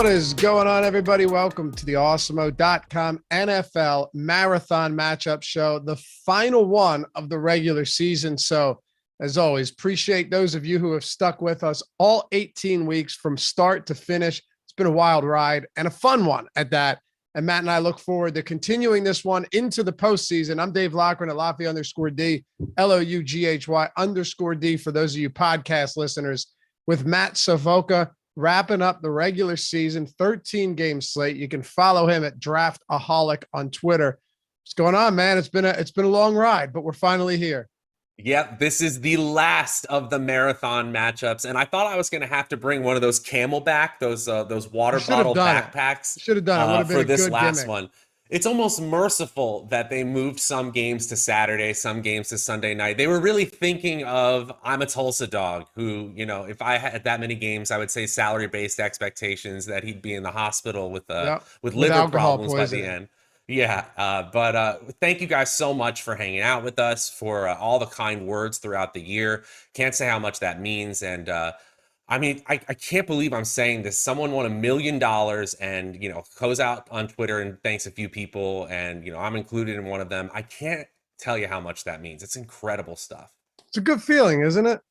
What is going on, everybody? Welcome to the Awesemo.com NFL Marathon Matchup Show, the final one of the regular season. So, as always, appreciate those of you who have stuck with us all 18 weeks from start to finish. It's been a wild ride and a fun one at that. And Matt and I look forward to continuing this one into the postseason. I'm Dave Loughran at Loughy_D, LOUGHY_D for those of you podcast listeners, with Matt Savoca wrapping up the regular season 13-game slate. You can follow him at Draftaholic on Twitter. What's going on, man? It's been a long ride, but we're finally here. Yep, this is the last of the marathon matchups, and I thought I was going to have to bring one of those Camelback, those water bottle backpacks. Should have done it for this last gimmick. one. It's almost merciful that they moved some games to Saturday, some games to Sunday night. They were really thinking of, I'm a Tulsa dog who, you know, if I had that many games, I would say salary-based expectations that he'd be in the hospital with liver problems by the end. Yeah, but thank you guys so much for hanging out with us, for all the kind words throughout the year. Can't say how much that means. And I mean, I can't believe I'm saying this. Someone won $1 million and, you know, goes out on Twitter and thanks a few people. And, you know, I'm included in one of them. I can't tell you how much that means. It's incredible stuff. It's a good feeling, isn't it?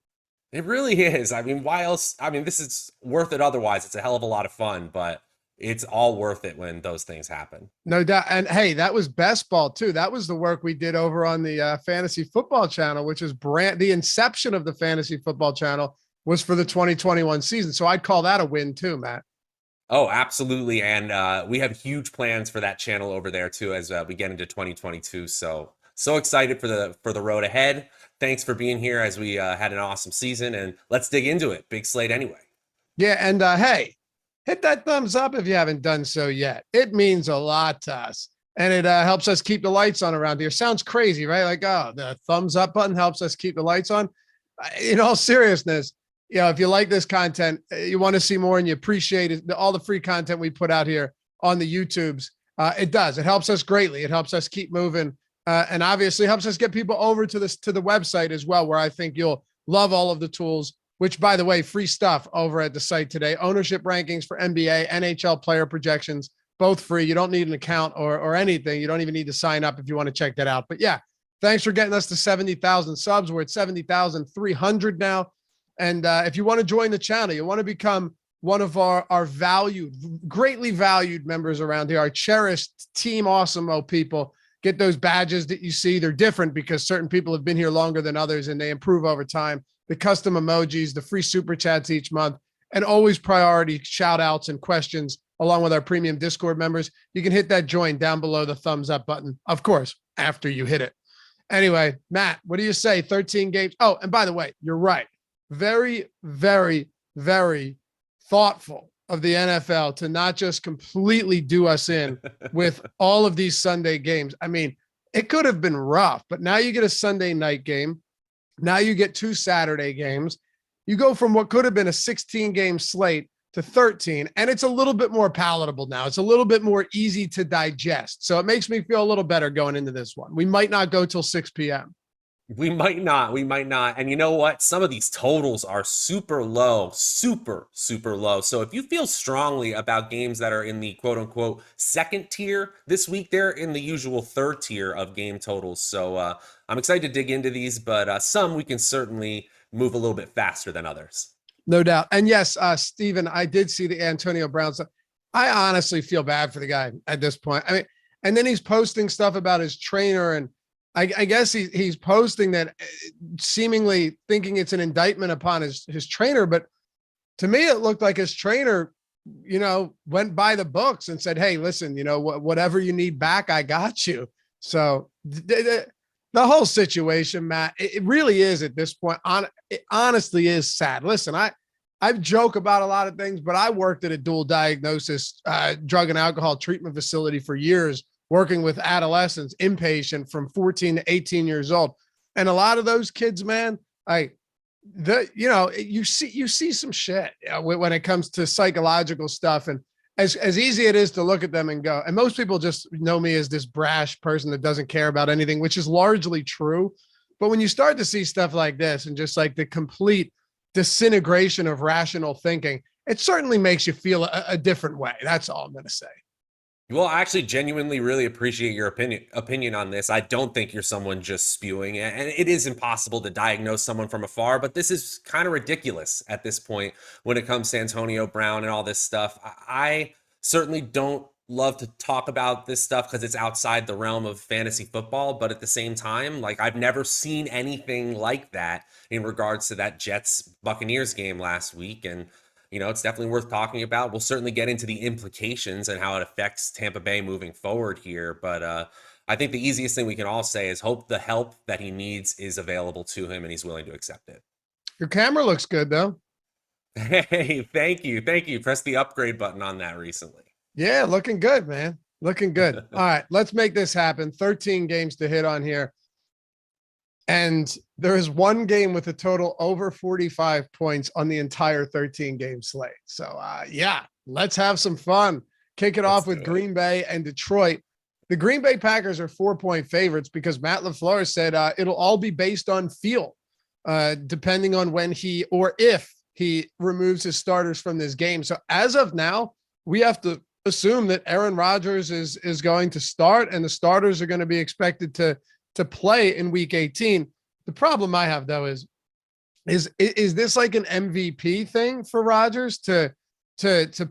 It really is. I mean, why else? I mean, this is worth it otherwise. It's a hell of a lot of fun, but it's all worth it when those things happen. No doubt. And hey, that was best ball too. That was the work we did over on the fantasy football channel, which is the inception of the fantasy football channel was for the 2021 season. So I'd call that a win too, Matt. Oh, absolutely. And we have huge plans for that channel over there too, as we get into 2022. So excited for the road ahead. Thanks for being here as we had an awesome season, and let's dig into it. Big slate anyway. Yeah. And hey, hit that thumbs up if you haven't done so yet. It means a lot to us, and it helps us keep the lights on around here. Sounds crazy, right? Like, oh, the thumbs up button helps us keep the lights on. In all seriousness, you know, if you like this content, you want to see more, and you appreciate it, all the free content we put out here on the YouTubes, it does. It helps us greatly. It helps us keep moving, and obviously helps us get people over to the website as well, where I think you'll love all of the tools. Which, by the way, free stuff over at the site today. Ownership rankings for NBA, NHL player projections, both free. You don't need an account or anything. You don't even need to sign up if you want to check that out. But yeah, thanks for getting us to 70,000 subs. We're at 70,300 now. And if you want to join the channel, you want to become one of our valued, greatly valued members around here, our cherished Team Awesemo people, get those badges that you see. They're different because certain people have been here longer than others, and they improve over time. The custom emojis, the free super chats each month, and always priority shout outs and questions along with our premium Discord members. You can hit that join down below the thumbs up button, of course, after you hit it. Anyway, Matt, what do you say? 13 games. Oh, and by the way, you're right. Very, very, very thoughtful of the NFL to not just completely do us in with all of these Sunday games. I mean, it could have been rough, but now you get a Sunday night game. Now you get 2 Saturday games. You go from what could have been a 16-game slate to 13, and it's a little bit more palatable now. It's a little bit more easy to digest. So it makes me feel a little better going into this one. We might not go till 6 p.m. We might not. And you know what? Some of these totals are super low, super low. So if you feel strongly about games that are in the quote unquote second tier this week, they're in the usual third tier of game totals. So I'm excited to dig into these, but some we can certainly move a little bit faster than others. No doubt. And yes, Steven, I did see the Antonio Brown stuff. I honestly feel bad for the guy at this point. I mean, and then he's posting stuff about his trainer, and I guess he's posting that seemingly thinking it's an indictment upon his trainer. But to me, it looked like his trainer, you know, went by the books and said, hey, listen, you know, whatever you need back, I got you. So the whole situation, Matt, it really is at this point. It honestly is sad. Listen, I joke about a lot of things, but I worked at a dual diagnosis drug and alcohol treatment facility for years, working with adolescents, inpatient from 14 to 18 years old. And a lot of those kids, man, you see some shit when it comes to psychological stuff. And as easy it is to look at them and go, and most people just know me as this brash person that doesn't care about anything, which is largely true. But when you start to see stuff like this and just like the complete disintegration of rational thinking, it certainly makes you feel a different way. That's all I'm going to say. Well, I actually genuinely really appreciate your opinion on this. I don't think you're someone just spewing, and it is impossible to diagnose someone from afar, but this is kind of ridiculous at this point when it comes to Antonio Brown and all this stuff. I certainly don't love to talk about this stuff because it's outside the realm of fantasy football, but at the same time, like, I've never seen anything like that in regards to that Jets Buccaneers game last week. And it's definitely worth talking about. We'll certainly get into the implications and how it affects Tampa Bay moving forward here. But I think the easiest thing we can all say is hope the help that he needs is available to him and he's willing to accept it. Your camera looks good, though. Hey, thank you. Thank you. Press the upgrade button on that recently. Yeah, looking good, man. Looking good. All right, let's make this happen. 13 games to hit on here. And there is one game with a total over 45 points on the entire 13-game slate. So, yeah, let's have some fun. Kick it off with Green Bay and Detroit. The Green Bay Packers are 4-point favorites because Matt LaFleur said it'll all be based on feel, depending on when he or if he removes his starters from this game. So as of now, we have to assume that Aaron Rodgers is going to start and the starters are going to be expected to play in week 18. The problem I have though is this like an MVP thing for Rodgers to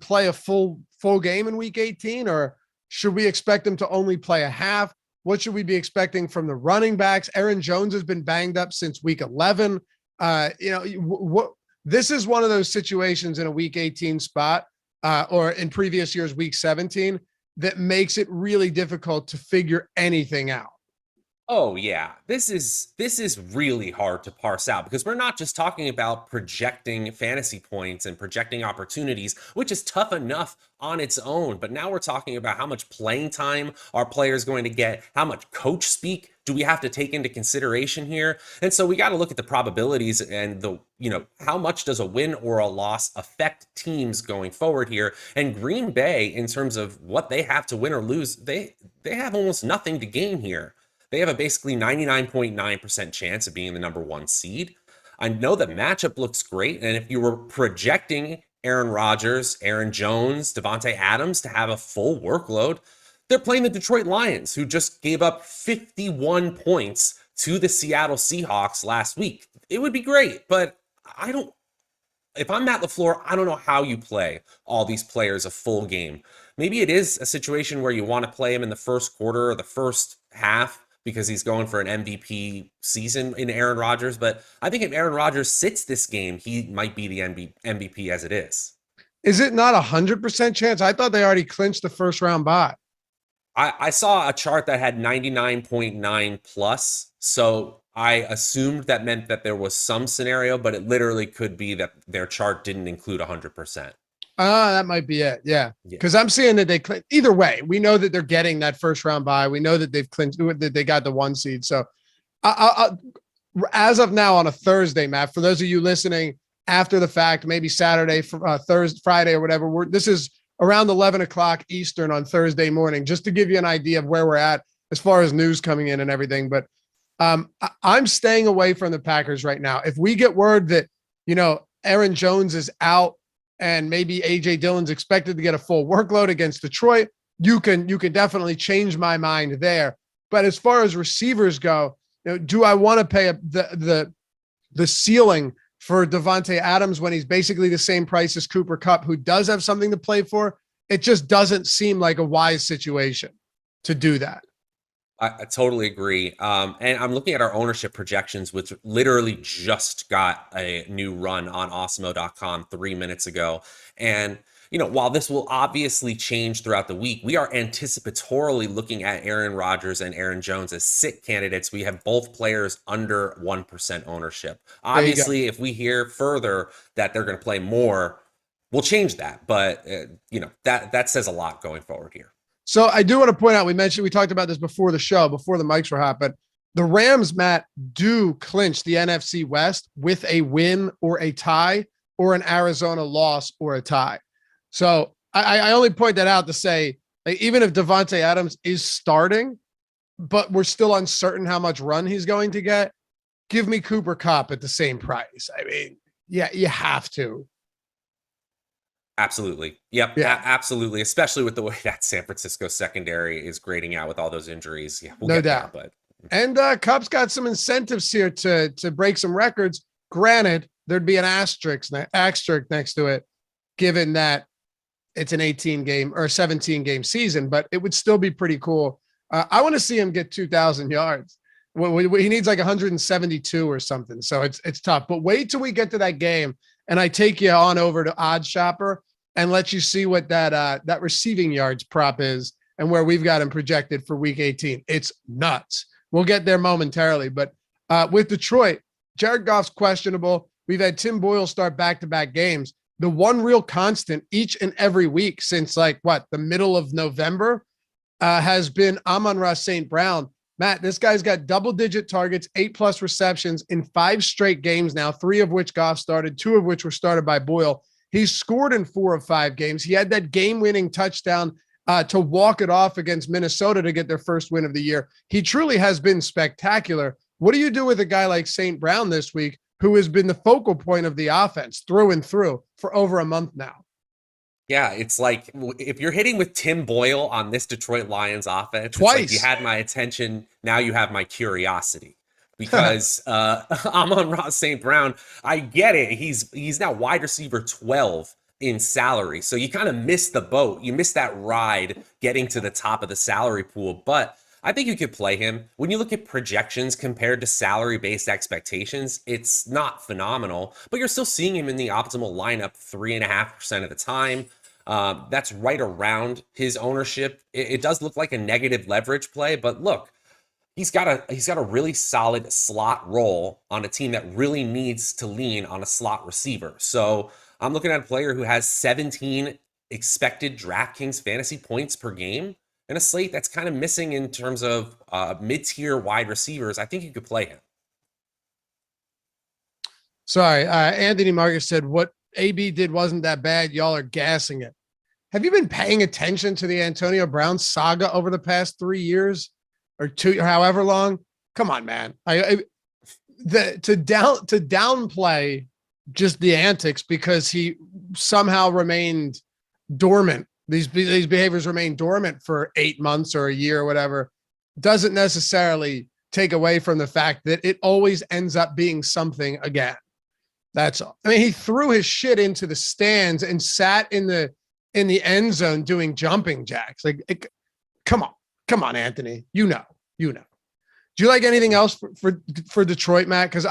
play a full game in week 18, or should we expect him to only play a half? What should we be expecting from the running backs? Aaron Jones has been banged up since week 11. This is one of those situations in a week 18 spot or in previous years, week 17, that makes it really difficult to figure anything out. Oh yeah, this is really hard to parse out because we're not just talking about projecting fantasy points and projecting opportunities, which is tough enough on its own. But now we're talking about how much playing time are players going to get, how much coach speak do we have to take into consideration here? And so we got to look at the probabilities and how much does a win or a loss affect teams going forward here? And Green Bay, in terms of what they have to win or lose, they have almost nothing to gain here. They have a basically 99.9% chance of being the number one seed. I know the matchup looks great. And if you were projecting Aaron Rodgers, Aaron Jones, Devontae Adams to have a full workload, they're playing the Detroit Lions, who just gave up 51 points to the Seattle Seahawks last week. It would be great, but if I'm Matt LaFleur, I don't know how you play all these players a full game. Maybe it is a situation where you want to play him in the first quarter or the first half, because he's going for an MVP season in Aaron Rodgers. But I think if Aaron Rodgers sits this game, he might be the MVP as it is. Is it not 100% chance? I thought they already clinched the first round bye. I saw a chart that had 99.9 plus. So I assumed that meant that there was some scenario, but it literally could be that their chart didn't include 100%. That might be it. Yeah. Because I'm seeing that either way, we know that they're getting that first round bye. We know that they've clinched, that they got the 1 seed. So as of now on a Thursday, Matt, for those of you listening after the fact, maybe Saturday, Thursday, Friday or whatever, this is around 11 o'clock Eastern on Thursday morning, just to give you an idea of where we're at as far as news coming in and everything. But I'm staying away from the Packers right now. If we get word that, Aaron Jones is out, and maybe A.J. Dillon's expected to get a full workload against Detroit, you can definitely change my mind there. But as far as receivers go, do I want to pay the ceiling for Devontae Adams when he's basically the same price as Cooper Kupp, who does have something to play for? It just doesn't seem like a wise situation to do that. I totally agree. And I'm looking at our ownership projections, which literally just got a new run on Awesemo.com 3 minutes ago. And, while this will obviously change throughout the week, we are anticipatorily looking at Aaron Rodgers and Aaron Jones as sit candidates. We have both players under 1% ownership. Obviously, if we hear further that they're going to play more, we'll change that. But, that says a lot going forward here. So I do want to point out, we talked about this before the show, before the mics were hot, but the Rams, Matt, do clinch the NFC West with a win or a tie or an Arizona loss or a tie. So I only point that out to say, even if Devontae Adams is starting, but we're still uncertain how much run he's going to get, give me Cooper Kupp at the same price. I mean, yeah, you have to. Absolutely. Yep. Yeah, Absolutely. Especially with the way that San Francisco secondary is grading out with all those injuries. Yeah, we'll no get there, doubt. but And Cubs got some incentives here to break some records. Granted, there'd be an asterisk next to it, given that it's an 18 game or 17 game season, but it would still be pretty cool. I want to see him get 2,000 yards. He needs like 172 or something. So it's tough, but wait till we get to that game. And I take you on over to Odd Shopper and let you see what that receiving yards prop is and where we've got him projected for week 18. It's nuts. We'll get there momentarily, but with Detroit, Jared Goff's questionable. We've had Tim Boyle start back-to-back games. The one real constant each and every week since the middle of November has been Amon-Ra St. Brown. Matt, this guy's got double-digit targets, 8+ receptions in 5 straight games now, 3 of which Goff started, 2 of which were started by Boyle. He's scored in 4 of 5 games. He had that game-winning touchdown to walk it off against Minnesota to get their first win of the year. He truly has been spectacular. What do you do with a guy like St. Brown this week, who has been the focal point of the offense through and through for over a month now? yeah, it's like if you're hitting with Tim Boyle on this Detroit Lions offense, Twice. It's like you had my attention, now you have my curiosity. Because Amon-Ra St. Brown, I get it. He's now wide receiver 12 in salary. So you kind of missed the boat. You missed that ride getting to the top of the salary pool. But I think you could play him. When you look at projections compared to salary-based expectations, it's not phenomenal, but you're still seeing him in the optimal lineup 3.5% of the time. That's right around his ownership. It does look like a negative leverage play, but look, he's got a really solid slot role on a team that really needs to lean on a slot receiver. So I'm looking at a player who has 17 expected DraftKings fantasy points per game and a slate that's kind of missing in terms of mid-tier wide receivers. I think you could play him. Sorry, Anthony Marcus said what AB did wasn't that bad. Y'all are gassing it. Have you been paying attention to the Antonio Brown saga over the past 3 years or 2, or however long? Come on, man. To downplay just the antics because he somehow remained dormant. These behaviors remain dormant for 8 months or a year or whatever, doesn't necessarily take away from the fact that it always ends up being something again. That's all. I mean, he threw his shit into the stands and sat in the end zone doing jumping jacks. Come on, Anthony. You know. Do you like anything else for Detroit, Matt? Because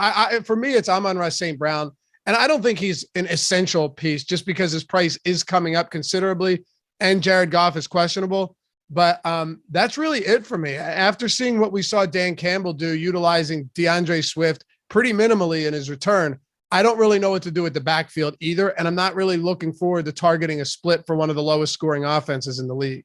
for me, it's Amon-Ra St. Brown, and I don't think he's an essential piece just because his price is coming up considerably, and Jared Goff is questionable. But that's really it for me. After seeing what we saw Dan Campbell do, utilizing DeAndre Swift pretty minimally in his return, I don't really know what to do with the backfield either, and I'm not really looking forward to targeting a split for one of the lowest scoring offenses in the league.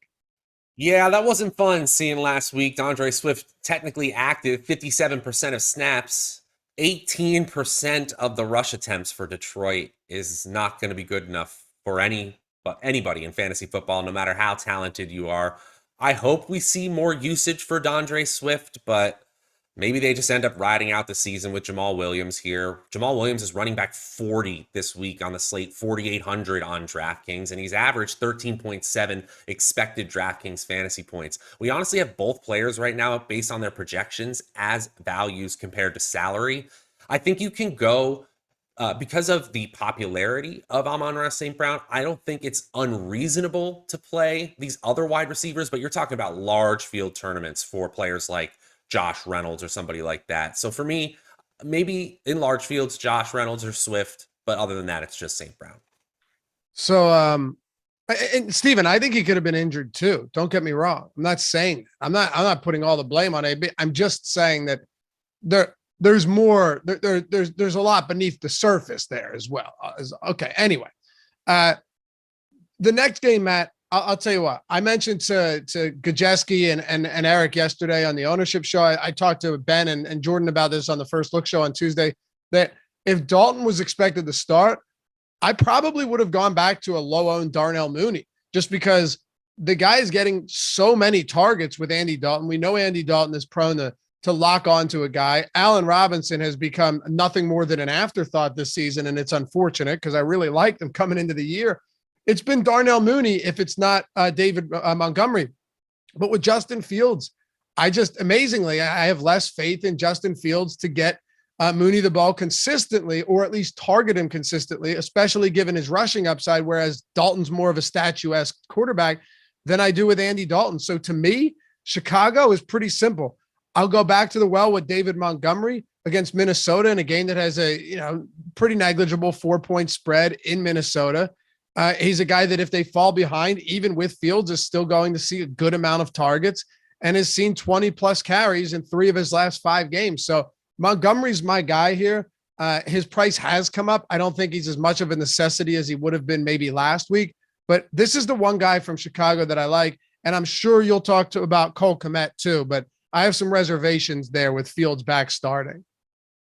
Yeah, that wasn't fun seeing last week. DeAndre Swift technically active, 57% of snaps, 18% of the rush attempts for Detroit is not going to be good enough for anybody in fantasy football, no matter how talented you are. I hope we see more usage for DeAndre Swift, but maybe they just end up riding out the season with Jamal Williams here. Jamal Williams is running back 40 this week on the slate, 4,800 on DraftKings, and he's averaged 13.7 expected DraftKings fantasy points. We honestly have both players right now based on their projections as values compared to salary. I think you can go because of the popularity of Amon-Ra St. Brown. I don't think it's unreasonable to play these other wide receivers, but you're talking about large field tournaments for players like Josh Reynolds or somebody like that. So for me, maybe in large fields, Josh Reynolds or Swift, but other than that, it's just St. Brown. So, and Steven, I think he could have been injured too. Don't get me wrong. I'm not saying I'm not putting all the blame on AB. I'm just saying that there's more. There's a lot beneath the surface there as well. Okay. Anyway, the next game, Matt. I'll tell you what, I mentioned to Gajeski and Eric yesterday on the ownership show. I talked to Ben and Jordan about this on the First Look show on Tuesday, that if Dalton was expected to start, I probably would have gone back to a low-owned Darnell Mooney just because the guy is getting so many targets with Andy Dalton. We know Andy Dalton is prone to lock onto a guy. Allen Robinson has become nothing more than an afterthought this season, and it's unfortunate because I really liked him coming into the year. it's been Darnell Mooney if it's not David Montgomery. But with Justin Fields, amazingly, I have less faith in Justin Fields to get Mooney the ball consistently, or at least target him consistently, especially given his rushing upside, whereas Dalton's more of a statuesque quarterback than I do with Andy Dalton. So to me, Chicago is pretty simple. I'll go back to the well with David Montgomery against Minnesota in a game that has a pretty negligible 4-point spread in Minnesota. He's a guy that if they fall behind, even with Fields, is still going to see a good amount of targets and has seen 20 plus carries in 3 of his last 5 games. So Montgomery's my guy here. His price has come up. I don't think he's as much of a necessity as he would have been maybe last week, but this is the one guy from Chicago that I like. And I'm sure you'll talk about Cole Kmet too, but I have some reservations there with Fields back starting.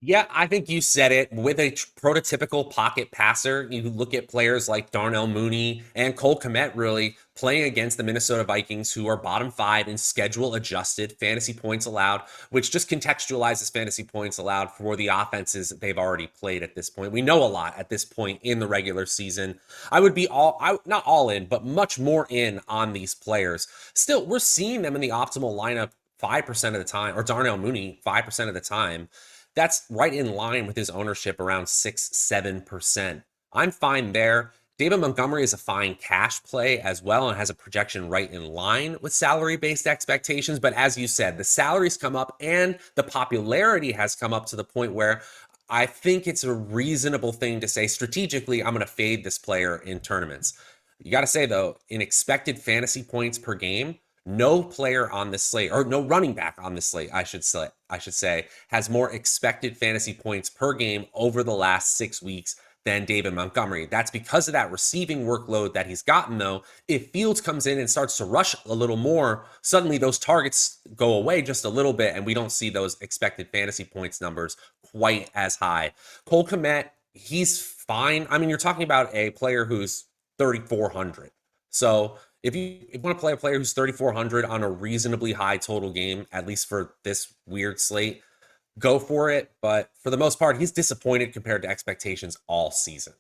Yeah, I think you said it. With a prototypical pocket passer, you look at players like Darnell Mooney and Cole Kmet really playing against the Minnesota Vikings, who are bottom 5 in schedule adjusted fantasy points allowed, which just contextualizes fantasy points allowed for the offenses that they've already played at this point. We know a lot at this point in the regular season. I would be not all in, but much more in on these players. Still, we're seeing them in the optimal lineup 5% of the time, or Darnell Mooney 5% of the time. That's right in line with his ownership around 6-7%. I'm fine there. David Montgomery is a fine cash play as well and has a projection right in line with salary-based expectations. But as you said, the salaries come up and the popularity has come up to the point where I think it's a reasonable thing to say strategically, I'm going to fade this player in tournaments. You got to say, though, in expected fantasy points per game, no player on this slate, or no running back on this slate, I should say, has more expected fantasy points per game over the last 6 weeks than David Montgomery. That's because of that receiving workload that he's gotten, though. If Fields comes in and starts to rush a little more, suddenly those targets go away just a little bit, and we don't see those expected fantasy points numbers quite as high. Cole Kmet, he's fine. I mean, you're talking about a player who's 3,400. So if you want to play a player who's 3,400 on a reasonably high total game, at least for this weird slate, go for it. But for the most part, he's disappointed compared to expectations all season.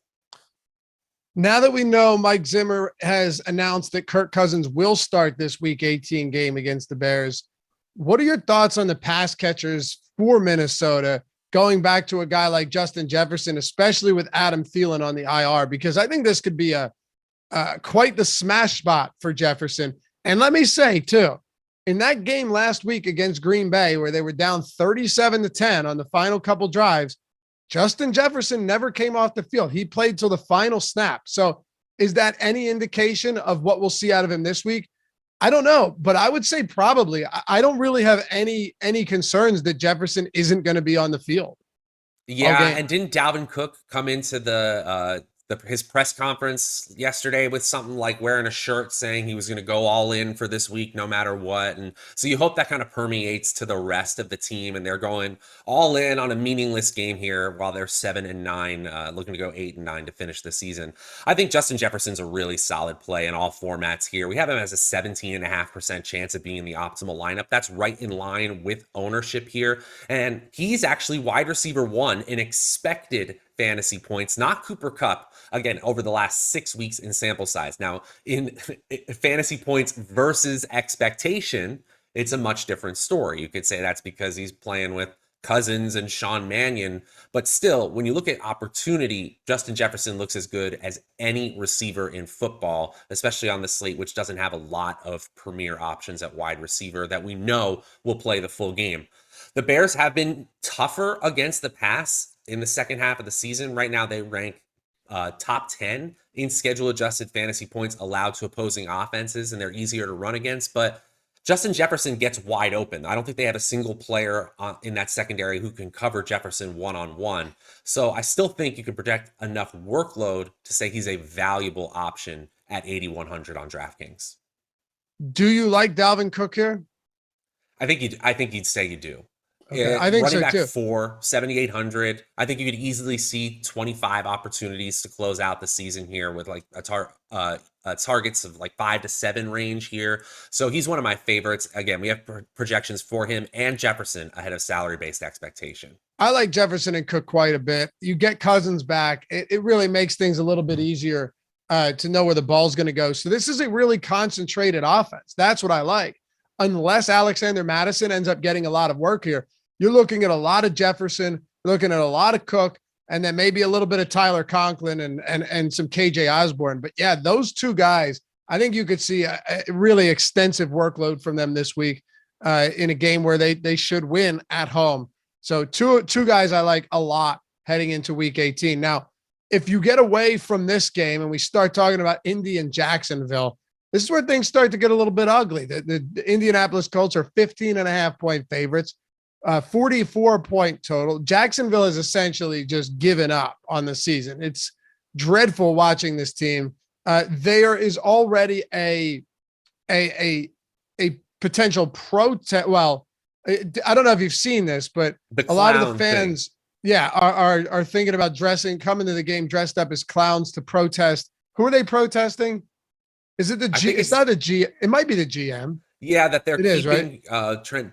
Now that we know Mike Zimmer has announced that Kirk Cousins will start this Week 18 game against the Bears, what are your thoughts on the pass catchers for Minnesota, going back to a guy like Justin Jefferson, especially with Adam Thielen on the IR? Because I think this could be quite the smash spot for Jefferson. And let me say too, in that game last week against Green Bay, where they were down 37-10 on the final couple drives, Justin Jefferson never came off the field. He played till the final snap. So is that any indication of what we'll see out of him this week? I don't know, but I would say probably. I don't really have any concerns that Jefferson isn't going to be on the field. Yeah, and didn't Dalvin Cook come into his press conference yesterday with something like wearing a shirt saying he was going to go all in for this week no matter what? And so you hope that kind of permeates to the rest of the team, and they're going all in on a meaningless game here while they're 7-9, looking to go 8-9 to finish the season. I think Justin Jefferson's a really solid play in all formats here. We have him as a 17.5% chance of being in the optimal lineup. That's right in line with ownership here. And he's actually wide receiver 1 in expected fantasy points, not Cooper Kupp, again, over the last 6 weeks in sample size. Now, in fantasy points versus expectation, it's a much different story. You could say that's because he's playing with Cousins and Sean Mannion, but still, when you look at opportunity, Justin Jefferson looks as good as any receiver in football, especially on the slate, which doesn't have a lot of premier options at wide receiver that we know will play the full game. The Bears have been tougher against the pass in the second half of the season. Right now, they rank top 10 in schedule adjusted fantasy points allowed to opposing offenses, and they're easier to run against. But Justin Jefferson gets wide open. I don't think they have a single player in that secondary who can cover Jefferson one-on-one. So I still think you can project enough workload to say he's a valuable option at 8,100 on DraftKings. Do you like Dalvin Cook here? I think you'd say you do. Okay, I think running so back too. 7,800. I think you could easily see 25 opportunities to close out the season here with like targets of like 5 to 7 range here. So he's one of my favorites. Again, we have projections for him and Jefferson ahead of salary-based expectation. I like Jefferson and Cook quite a bit. You get Cousins back. It really makes things a little bit easier to know where the ball's going to go. So this is a really concentrated offense. That's what I like. Unless Alexander Mattison ends up getting a lot of work here, you're looking at a lot of Jefferson, looking at a lot of Cook, and then maybe a little bit of Tyler Conklin and some KJ Osborne. But yeah, those two guys, I think you could see a really extensive workload from them this week in a game where they should win at home. So two guys I like a lot heading into week 18. Now, if you get away from this game and we start talking about Indy and Jacksonville, this is where things start to get a little bit ugly. The Indianapolis Colts are 15.5-point favorites, 44-point total. Jacksonville is essentially just given up on the season. It's dreadful watching this team. There is already a potential protest. Well, I don't know if you've seen this, but a lot of the fans, are thinking about coming to the game dressed up as clowns to protest. Who are they protesting? Is it the G? It's not the G. It might be the GM. Yeah, that they're keeping, right? Trent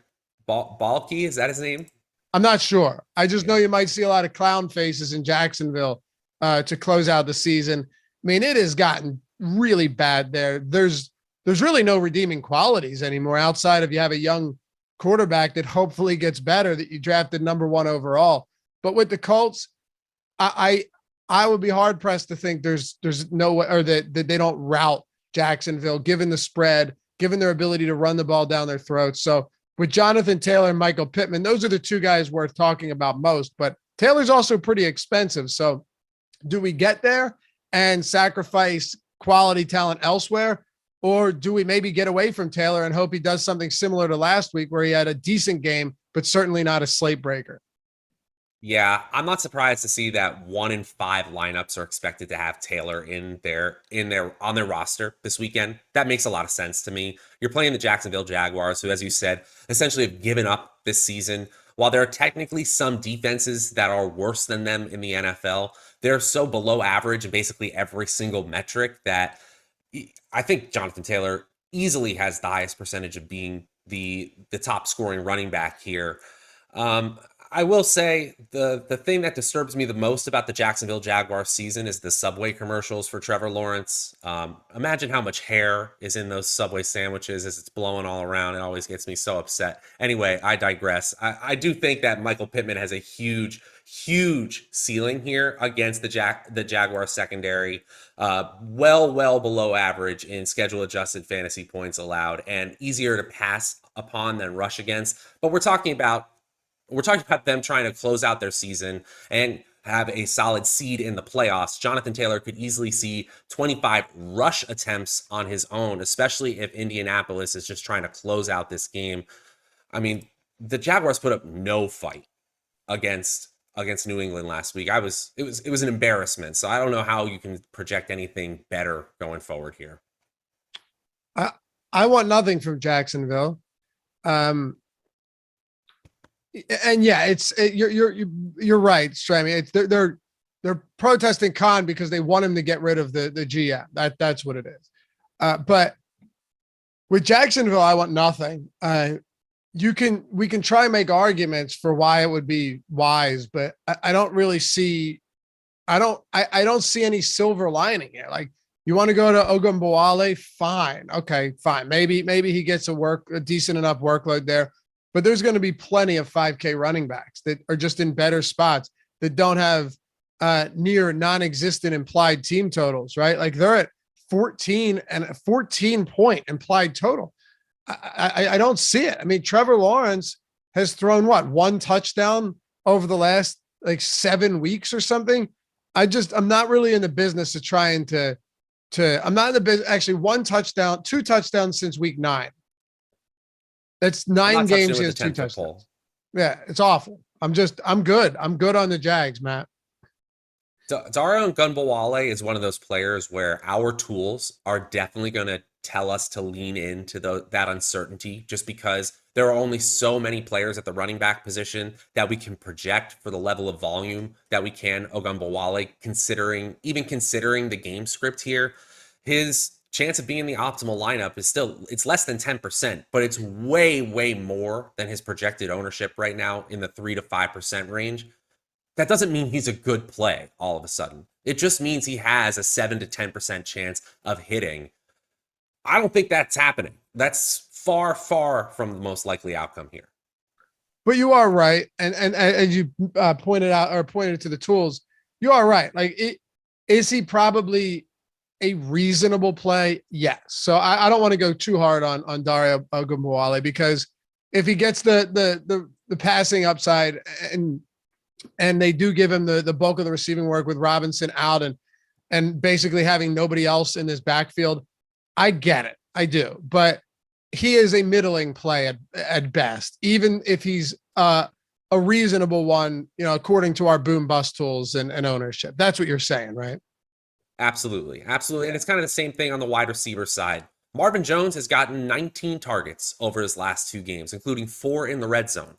Baalke, is that his name? I'm not sure. I just know you might see a lot of clown faces in Jacksonville to close out the season. I mean, it has gotten really bad there. There's really no redeeming qualities anymore outside of you have a young quarterback that hopefully gets better that you drafted number 1 overall. But with the Colts, I would be hard pressed to think there's no way, or that they don't rout Jacksonville, given the spread, given their ability to run the ball down their throats. So with Jonathan Taylor and Michael Pittman, those are the two guys worth talking about most, but Taylor's also pretty expensive. So do we get there and sacrifice quality talent elsewhere? Or do we maybe get away from Taylor and hope he does something similar to last week where he had a decent game, but certainly not a slate breaker? Yeah, I'm not surprised to see that 1 in 5 lineups are expected to have Taylor on their roster this weekend. That makes a lot of sense to me. You're playing the Jacksonville Jaguars, who, as you said, essentially have given up this season. While there are technically some defenses that are worse than them in the NFL, they're so below average in basically every single metric that I think Jonathan Taylor easily has the highest percentage of being the top scoring running back here. I will say the thing that disturbs me the most about the Jacksonville Jaguars season is the Subway commercials for Trevor Lawrence. Imagine how much hair is in those Subway sandwiches as it's blowing all around. It always gets me so upset. Anyway, I digress. I do think that Michael Pittman has a huge ceiling here against the Jaguar secondary. Well below average in schedule adjusted fantasy points allowed and easier to pass upon than rush against. But we're talking about them trying to close out their season and have a solid seed in the playoffs. Jonathan Taylor could easily see 25 rush attempts on his own, especially if Indianapolis is just trying to close out this game. I mean, the Jaguars put up no fight against New England last week. It was an embarrassment. So I don't know how you can project anything better going forward here. I want nothing from Jacksonville. And yeah, you're right, Strammy. They're protesting Khan because they want him to get rid of the GM. That's what it is. But with Jacksonville, I want nothing. We can try and make arguments for why it would be wise, but I don't really see. I don't see any silver lining here. Like, you want to go to Ogunbowale? Fine, okay, fine. Maybe he gets a decent enough workload there. But there's going to be plenty of 5K running backs that are just in better spots that don't have near non-existent implied team totals, right? Like, they're at 14 and a 14-point implied total. I don't see it. I mean, Trevor Lawrence has thrown one touchdown over the last 7 weeks or something. I'm not really in the business of trying to I'm not in the business. Actually, 1 touchdown, 2 touchdowns since week 9. That's 9 games against 2 touchdowns. Yeah, it's awful. I'm good. I'm good on the Jags, Matt. Dario Ogunbowale is one of those players where our tools are definitely going to tell us to lean into that uncertainty, just because there are only so many players at the running back position that we can project for the level of volume that we can Ogunbowale, considering the game script here. His chance of being in the optimal lineup is it's less than 10%, but it's way more than his projected ownership right now in the 3 to 5% range. That doesn't mean he's a good play all of a sudden. It just means he has a 7 to 10% chance of hitting. I don't think that's happening. That's far, far from the most likely outcome here. But you are right. And you pointed to the tools. You are right. Like, is he probably a reasonable play? Yes. So I don't want to go too hard on Dario Ogunbowale, because if he gets the passing upside and they do give him the bulk of the receiving work with Robinson out and basically having nobody else in this backfield, I get it. I do. But he is a middling play at best, even if he's a reasonable one, according to our boom bust tools and ownership. That's what you're saying, right? Absolutely. Absolutely. And it's kind of the same thing on the wide receiver side. Marvin Jones has gotten 19 targets over his last 2 games, including 4 in the red zone.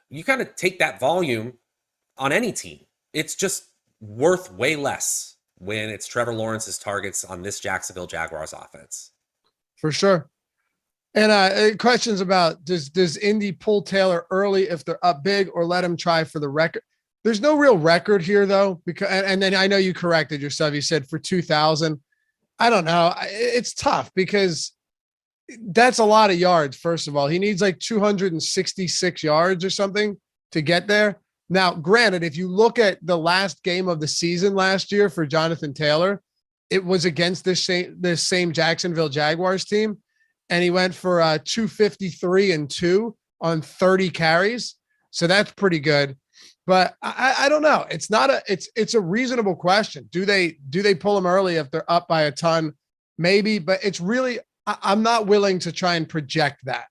You kind of take that volume on any team. It's just worth way less when it's Trevor Lawrence's targets on this Jacksonville Jaguars offense. For sure. And questions about, does Indy pull Taylor early if they're up big, or let him try for the record? There's no real record here, though, because and then I know you corrected yourself. You said for 2,000. I don't know. It's tough because that's a lot of yards. First of all, he needs like 266 yards or something to get there. Now, granted, if you look at the last game of the season last year for Jonathan Taylor, it was against this same Jacksonville Jaguars team, and he went for 253 and 2 on 30 carries. So that's pretty good. But I don't know. It's a reasonable question. Do they pull him early if they're up by a ton? Maybe, but it's really, I'm not willing to try and project that.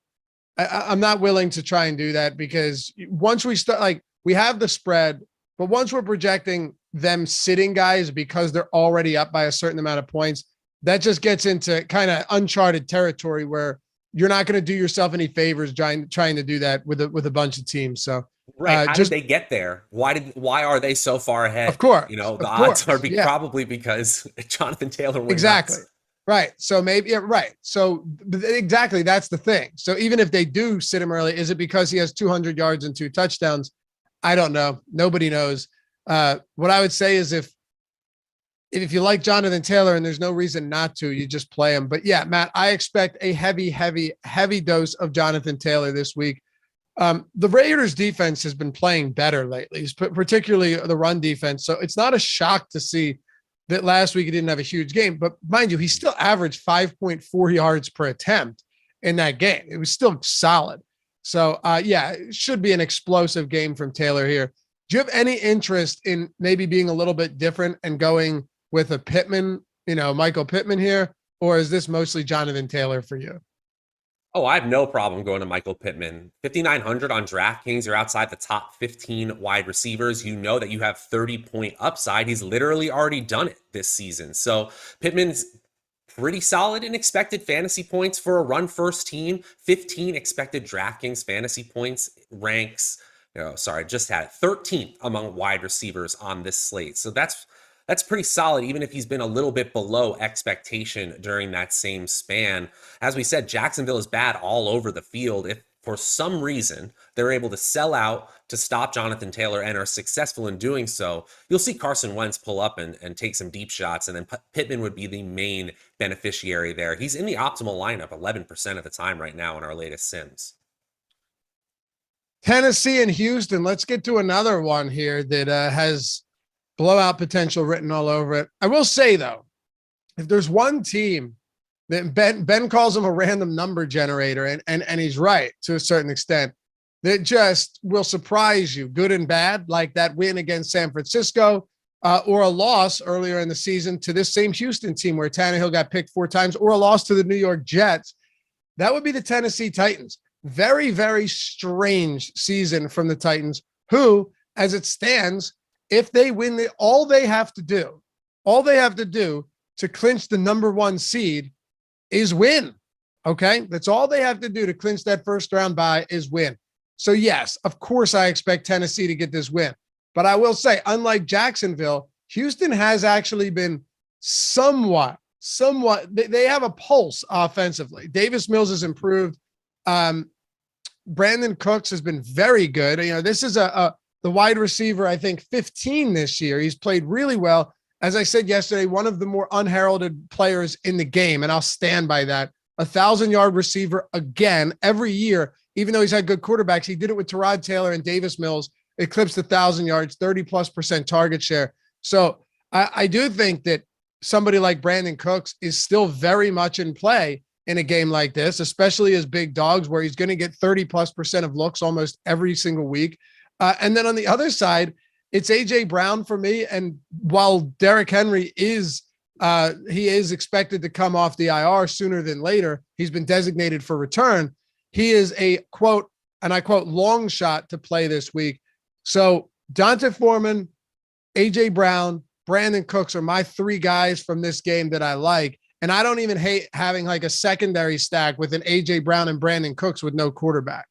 I'm not willing to try and do that, because once we start, like, we have the spread, but once we're projecting them sitting guys because they're already up by a certain amount of points, that just gets into kind of uncharted territory where you're not going to do yourself any favors trying to do that with a bunch of teams. So, right. How did they get there? Why are they so far ahead? Of course. The odds are probably because Jonathan Taylor went exactly nuts. Right. So maybe, right. So exactly. That's the thing. So even if they do sit him early, is it because he has 200 yards and 2 touchdowns? I don't know. Nobody knows. What I would say is if you like Jonathan Taylor and there's no reason not to, you just play him. But yeah, Matt, I expect a heavy dose of Jonathan Taylor this week. The Raiders defense has been playing better lately, particularly the run defense. So it's not a shock to see that last week he didn't have a huge game, but mind you, he still averaged 5.4 yards per attempt in that game. It was still solid. So yeah, it should be an explosive game from Taylor here. Do you have any interest in maybe being a little bit different and going with a Pittman, Michael Pittman here, or is this mostly Jonathan Taylor for you? Oh, I have no problem going to Michael Pittman. 5,900 on DraftKings. You're outside the top 15 wide receivers. You know that you have 30-point upside. He's literally already done it this season. So Pittman's pretty solid in expected fantasy points for a run-first team. 15 expected DraftKings fantasy points, ranks, just had 13th among wide receivers on this slate. So that's pretty solid, even if he's been a little bit below expectation during that same span. As we said, Jacksonville is bad all over the field. If for some reason they're able to sell out to stop Jonathan Taylor and are successful in doing so, you'll see Carson Wentz pull up and take some deep shots, and then Pittman would be the main beneficiary there. He's in the optimal lineup 11% of the time right now in our latest sims. Tennessee and Houston. Let's get to another one here that has blowout potential written all over it. I will say, though, if there's one team that Ben calls him a random number generator, and he's right to a certain extent, that just will surprise you, good and bad, like that win against San Francisco, or a loss earlier in the season to this same Houston team where Tannehill got picked 4 times, or a loss to the New York Jets, that would be the Tennessee Titans. Very, very strange season from the Titans, who, as it stands, if they win, all they have to do to clinch the number 1 seed is win. Okay. That's all they have to do to clinch that first round bye is win. So yes, of course I expect Tennessee to get this win, but I will say, unlike Jacksonville, Houston has actually been somewhat, they have a pulse offensively. Davis Mills has improved. Brandon Cooks has been very good. This is a the wide receiver, I think 15 this year. He's played really well. As I said yesterday, one of the more unheralded players in the game, and I'll stand by that. 1,000-yard receiver again every year, even though he's had good quarterbacks. He did it with Tyrod Taylor and Davis Mills, eclipsed 1,000 yards, 30+% target share. So I do think that somebody like Brandon Cooks is still very much in play in a game like this, especially as big dogs, where he's going to get 30+% of looks almost every single week. And then on the other side, it's AJ Brown for me. And while Derrick Henry is expected to come off the IR sooner than later, he's been designated for return. He is a quote, and I quote, long shot to play this week. So D'Onta Foreman, AJ Brown, Brandon Cooks are my three guys from this game that I like. And I don't even hate having like a secondary stack with an AJ Brown and Brandon Cooks with no quarterback.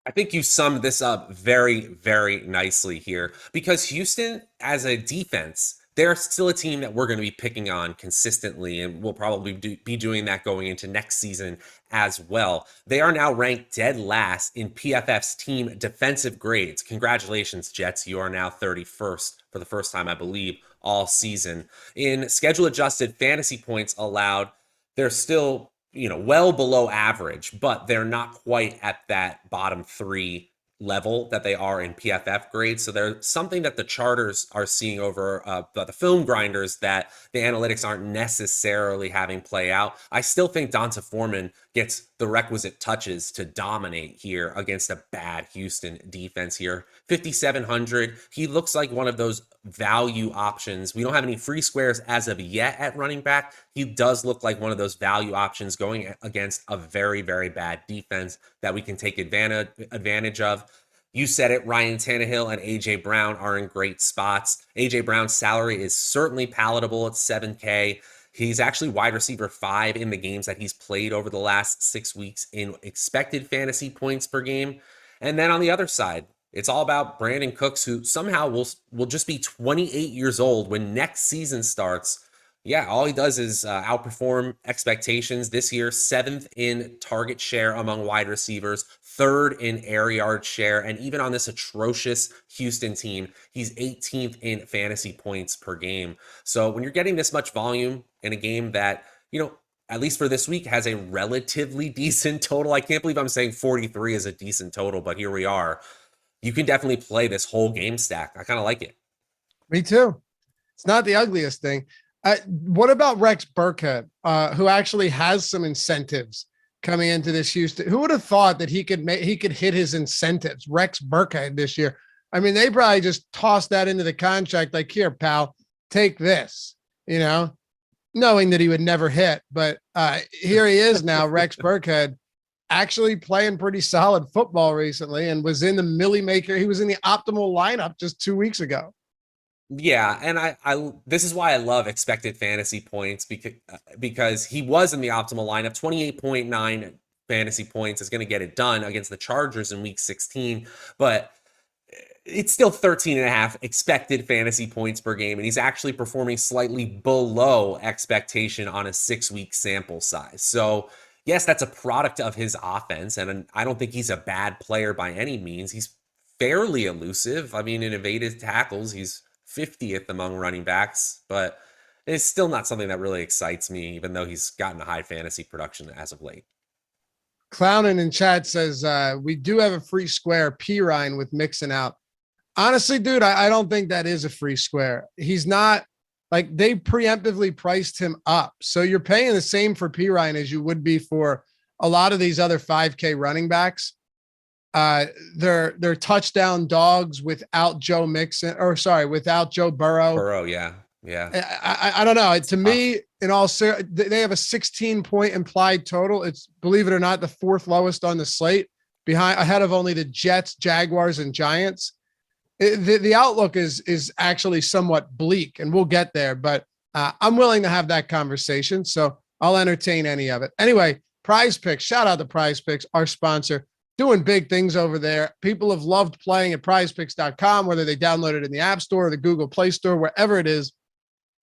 I think you summed this up very, very nicely here, because Houston as a defense, they're still a team that we're going to be picking on consistently, and we'll probably be doing that going into next season as well. They are now ranked dead last in PFF's team defensive grades. Congratulations, Jets. You are now 31st for the first time, I believe, all season. In schedule-adjusted fantasy points allowed, they're still, well below average, but they're not quite at that bottom three level that they are in PFF grades. So there's something that the charters are seeing over the film grinders that the analytics aren't necessarily having play out. I still think D'Onta Foreman gets the requisite touches to dominate here against a bad Houston defense here. 5,700. He looks like one of those value options. We don't have any free squares as of yet at running back. He does look like one of those value options going against a very, very bad defense that we can take advantage of. You said it, Ryan Tannehill and A.J. Brown are in great spots. A.J. Brown's salary is certainly palatable at $7K. He's actually wide receiver 5 in the games that he's played over the last 6 weeks in expected fantasy points per game. And then on the other side, it's all about Brandon Cooks, who somehow will just be 28 years old when next season starts. Yeah, all he does is outperform expectations this year. 7th in target share among wide receivers, 3rd in air yard share, and even on this atrocious Houston team, he's 18th in fantasy points per game. So when you're getting this much volume in a game that, at least for this week, has a relatively decent total. I can't believe I'm saying 43 is a decent total, but here we are. You can definitely play this whole game stack. I kind of like it. Me too. It's not the ugliest thing. What about Rex Burkhead, who actually has some incentives coming into this Houston? Who would have thought that he could hit his incentives? Rex Burkhead this year. I mean, they probably just tossed that into the contract. Like, here, pal, take this, knowing that he would never hit. But here he is now, Rex Burkhead, actually playing pretty solid football recently, and was in the Millie Maker. He was in the optimal lineup just 2 weeks ago. Yeah, and I this is why I love expected fantasy points, because he was in the optimal lineup. 28.9 fantasy points is going to get it done against the Chargers in week 16, but it's still 13.5 expected fantasy points per game, and he's actually performing slightly below expectation on a 6-week sample size. So yes, that's a product of his offense, and I don't think he's a bad player by any means. He's fairly elusive. I mean, in evaded tackles, he's 50th among running backs, but it's still not something that really excites me, even though he's gotten a high fantasy production as of late. Clownin in chat says, we do have a free square Pirine with Mixon out. Honestly, dude, I don't think that is a free square. He's not, like, they preemptively priced him up. So you're paying the same for Pirine as you would be for a lot of these other 5K running backs. They're touchdown dogs without Joe Mixon, without Joe Burrow. Yeah. I don't know. To me, in all they have a 16-point implied total. It's, believe it or not, the 4th lowest on the slate, ahead of only the Jets, Jaguars, and Giants. The outlook is actually somewhat bleak, and we'll get there. But I'm willing to have that conversation, so I'll entertain any of it. Anyway, Prize Picks. Shout out to Prize Picks, our sponsor. Doing big things over there. People have loved playing at prizepicks.com, whether they download it in the App Store or the Google Play Store, wherever it is.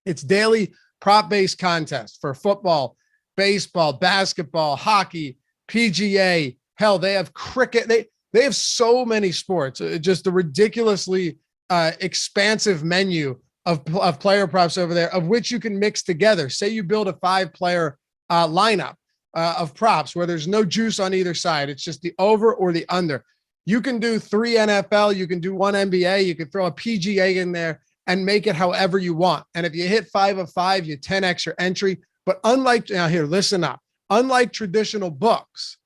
It's daily prop-based contests for football, baseball, basketball, hockey, PGA. Hell, they have cricket. They have so many sports, just a ridiculously expansive menu of player props over there, of which you can mix together. Say you build a 5-player lineup of props where there's no juice on either side. It's just the over or the under. You can do 3 NFL, you can do 1 NBA, you can throw a PGA in there and make it however you want. And if you hit 5 of 5, you 10x your entry. But unlike, now here, listen up. Unlike traditional books,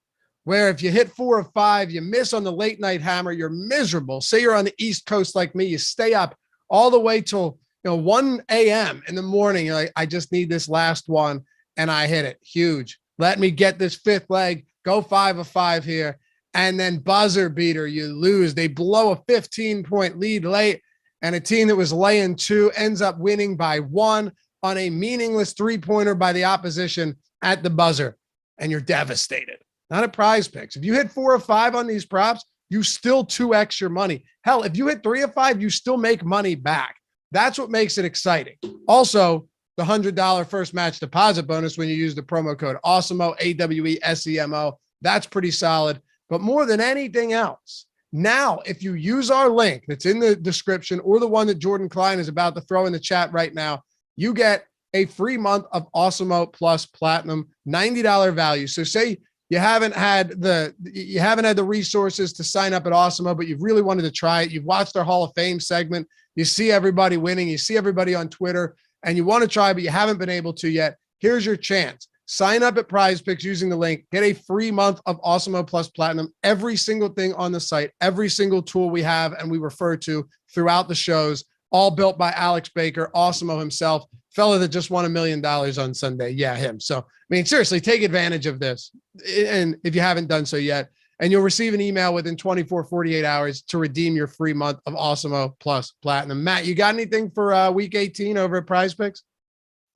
where if you hit 4 of 5, you miss on the late night hammer, you're miserable. Say you're on the East Coast like me, you stay up all the way till 1 a.m. in the morning. You're like, I just need this last one, and I hit it. Huge. Let me get this 5th leg, go 5 of 5 here, and then buzzer beater, you lose. They blow a 15-point lead late, and a team that was laying 2 ends up winning by 1 on a meaningless 3-pointer by the opposition at the buzzer, and you're devastated. Not at Prize Picks. If you hit 4 of 5 on these props, you still 2x your money. Hell, if you hit 3 of 5, you still make money back. That's what makes it exciting. Also, the $100 first match deposit bonus when you use the promo code Awesemo, AWESEMO. That's pretty solid. But more than anything else, now, if you use our link that's in the description or the one that Jordan Klein is about to throw in the chat right now, you get a free month of Awesemo Plus Platinum, $90 value. So say you haven't had the resources to sign up at Awesemo, but you've really wanted to try it. You've watched our Hall of Fame segment. You see everybody winning. You see everybody on Twitter, and you want to try, but you haven't been able to yet. Here's your chance. Sign up at Prize Picks using the link. Get a free month of Awesemo Plus Platinum. Every single thing on the site, every single tool we have and we refer to throughout the shows, all built by Alex Baker, Awesemo himself, fella that just won $1 million on Sunday. Yeah, him. So, I mean, seriously, take advantage of this. And if you haven't done so yet, and you'll receive an email within 48 hours to redeem your free month of Awesemo Plus Platinum. Matt, you got anything for week 18 over at Prize Picks?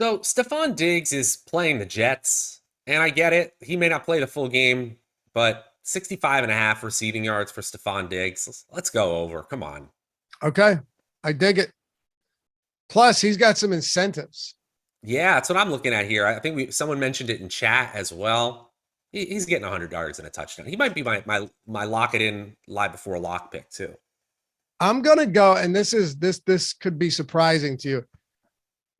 So Stefan Diggs is playing the Jets, and I get it. He may not play the full game, but 65.5 receiving yards for Stefan Diggs. Let's go over. Come on. Okay. I dig it. Plus, he's got some incentives. Yeah, that's what I'm looking at here. I think someone mentioned it in chat as well. He's getting 100 yards and a touchdown. He might be my lock it in live before lock pick too. I'm going to go, and this could be surprising to you.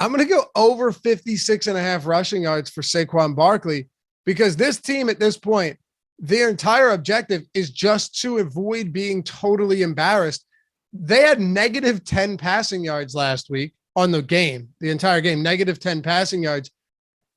I'm going to go over 56.5 rushing yards for Saquon Barkley, because this team at this point, their entire objective is just to avoid being totally embarrassed. They had negative 10 passing yards last week on the game, the entire game, negative 10 passing yards,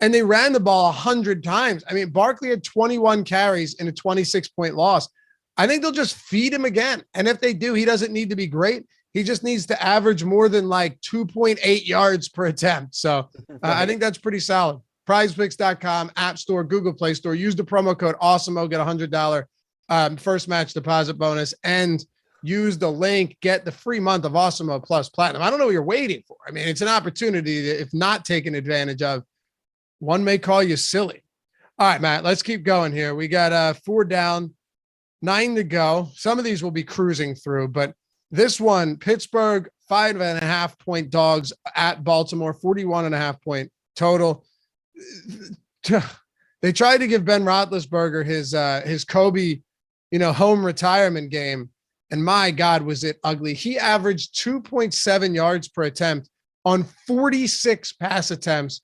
and they ran the ball 100 times. I mean, Barkley had 21 carries in a 26-point loss. I think they'll just feed him again. And if they do, he doesn't need to be great. He just needs to average more than like 2.8 yards per attempt. So I think that's pretty solid. PrizePicks.com, App Store, Google Play Store. Use the promo code Awesemo, get $100 first match deposit bonus, and use the link, get the free month of Awesemo Plus Platinum. I don't know what you're waiting for. I mean, it's an opportunity that, if not taken advantage of, one may call you silly. All right, Matt, let's keep going here. We got 4 down, 9 to go. Some of these will be cruising through, but this one, Pittsburgh, 5.5-point dogs at Baltimore, 41.5-point total. They tried to give Ben Roethlisberger his Kobe, home retirement game, and my God, was it ugly. He averaged 2.7 yards per attempt on 46 pass attempts.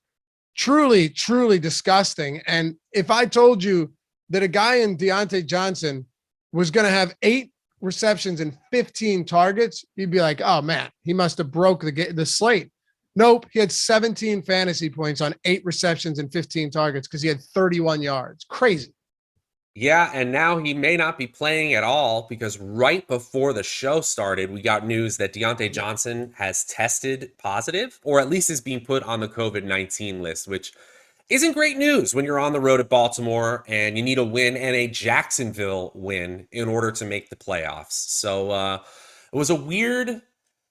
Truly, truly disgusting. And if I told you that a guy in Deontay Johnson was going to have 8 receptions and 15 targets, you'd be like, oh man, he must have broke the slate. Nope. He had 17 fantasy points on 8 receptions and 15 targets because he had 31 yards. Crazy. Yeah, and now he may not be playing at all, because right before the show started, we got news that Deante Johnson has tested positive, or at least is being put on the COVID-19 list, which isn't great news when you're on the road at Baltimore and you need a win, and a Jacksonville win, in order to make the playoffs. So it was a weird,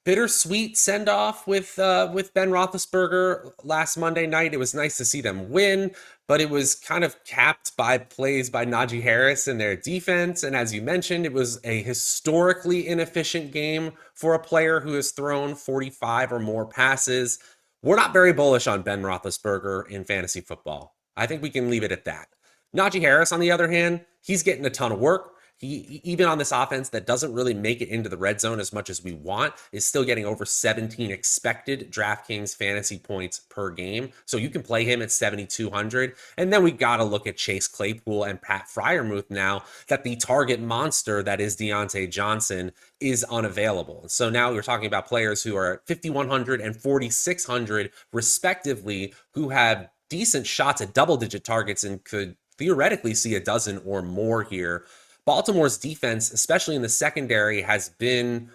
bittersweet send-off with Ben Roethlisberger last Monday night. It was nice to see them win, but it was kind of capped by plays by Najee Harris and their defense. And as you mentioned, it was a historically inefficient game for a player who has thrown 45 or more passes. We're not very bullish on Ben Roethlisberger in fantasy football. I think we can leave it at that. Najee Harris, on the other hand, he's getting a ton of work. he, even on this offense that doesn't really make it into the red zone as much as we want, is still getting over 17 expected DraftKings fantasy points per game. So you can play him at 7,200. And then we got to look at Chase Claypool and Pat Friarmuth now that the target monster that is Deontay Johnson is unavailable. So now we're talking about players who are 5,100 and 4,600 respectively, who have decent shots at double-digit targets and could theoretically see a dozen or more here. Baltimore's defense, especially in the secondary, has been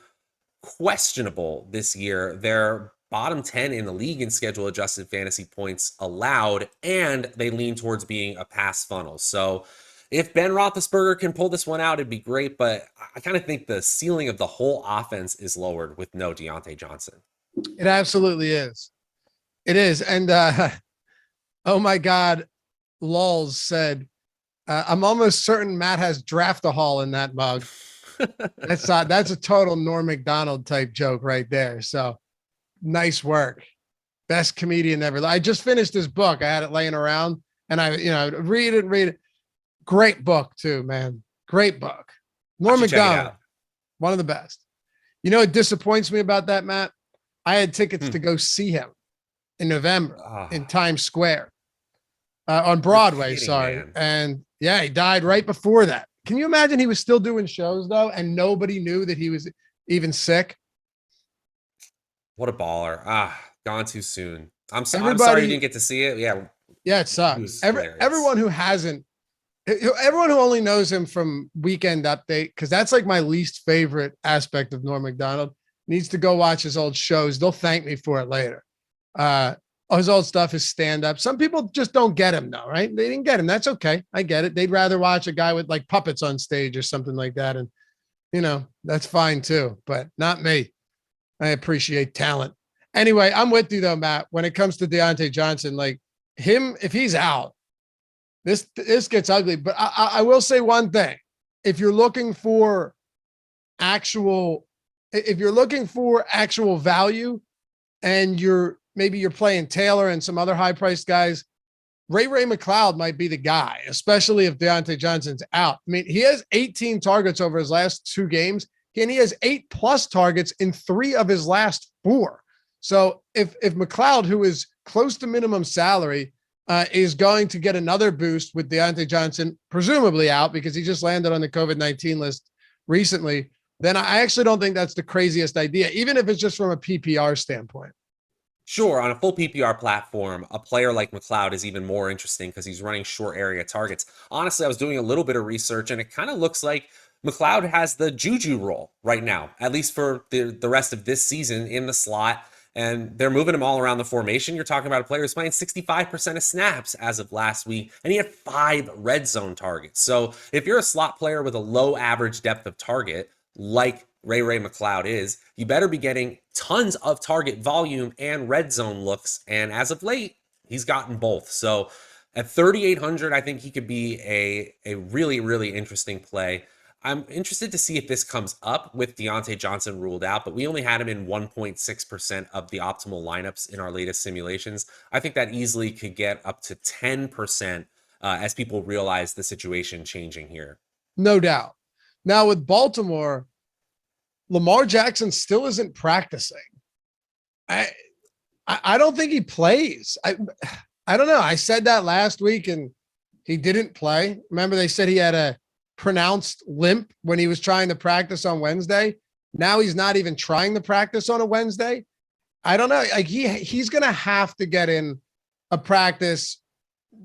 questionable this year. They're bottom 10 in the league in schedule adjusted fantasy points allowed, and they lean towards being a pass funnel. So if Ben Roethlisberger can pull this one out, it'd be great, but I kind of think the ceiling of the whole offense is lowered with no Deontay Johnson. It absolutely is. It is. And oh my God, Lulz said, I'm almost certain Matt has draft-a-haul in that mug. That's a total Norm Macdonald type joke right there. So nice work. Best comedian ever. I just finished his book. I had it laying around and I read it. Great book too, man. Great book. Norm Macdonald, one of the best. You know what disappoints me about that, Matt? I had tickets to go see him in November in Times Square on Broadway. Sorry. Man. And yeah, he died right before that. Can you imagine he was still doing shows though, and nobody knew that he was even sick? What a baller. Gone too soon. I'm sorry you didn't get to see it. Yeah, it sucks. Everyone who only knows him from Weekend Update, because that's like my least favorite aspect of Norm Macdonald, needs to go watch his old shows. They'll thank me for it later. His old stuff, his stand-up. Some people just don't get him though, right? They didn't get him. That's okay. I get it. They'd rather watch a guy with like puppets on stage or something like that. And, that's fine too, but not me. I appreciate talent. Anyway, I'm with you though, Matt. When it comes to Deontay Johnson, like him, if he's out, this gets ugly. But I will say one thing. If you're looking for actual value and maybe you're playing Taylor and some other high-priced guys, Ray McLeod might be the guy, especially if Deontay Johnson's out. I mean, he has 18 targets over his last 2 games, and he has 8+ targets in 3 of his last 4. So if McLeod, who is close to minimum salary, is going to get another boost with Deontay Johnson, presumably out because he just landed on the COVID-19 list recently, then I actually don't think that's the craziest idea, even if it's just from a PPR standpoint. Sure, on a full PPR platform, a player like McLeod is even more interesting because he's running short area targets. Honestly, I was doing a little bit of research, and it kind of looks like McLeod has the Juju role right now, at least for the rest of this season in the slot, and they're moving him all around the formation. You're talking about a player who's playing 65% of snaps as of last week, and he had 5 red zone targets. So if you're a slot player with a low average depth of target, like Ray McLeod is, you better be getting tons of target volume and red zone looks. And as of late, he's gotten both. So at 3,800, I think he could be a really, really interesting play. I'm interested to see if this comes up with Deontay Johnson ruled out, but we only had him in 1.6% of the optimal lineups in our latest simulations. I think that easily could get up to 10% as people realize the situation changing here. No doubt. Now with Baltimore, Lamar Jackson still isn't practicing. I don't think he plays. I don't know. I said that last week and he didn't play. Remember they said he had a pronounced limp when he was trying to practice on Wednesday. Now he's not even trying to practice on a Wednesday. I don't know. Like he's going to have to get in a practice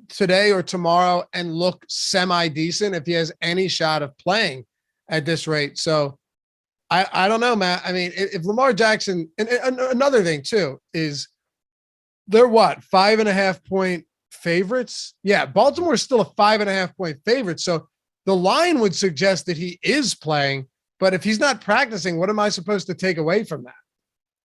today or tomorrow and look semi-decent if he has any shot of playing at this rate. So I don't know, Matt. I mean, if Lamar Jackson, and another thing too, is they're 5.5 point favorites? Yeah, Baltimore's still a 5.5 point favorite. So the line would suggest that he is playing, but if he's not practicing, what am I supposed to take away from that?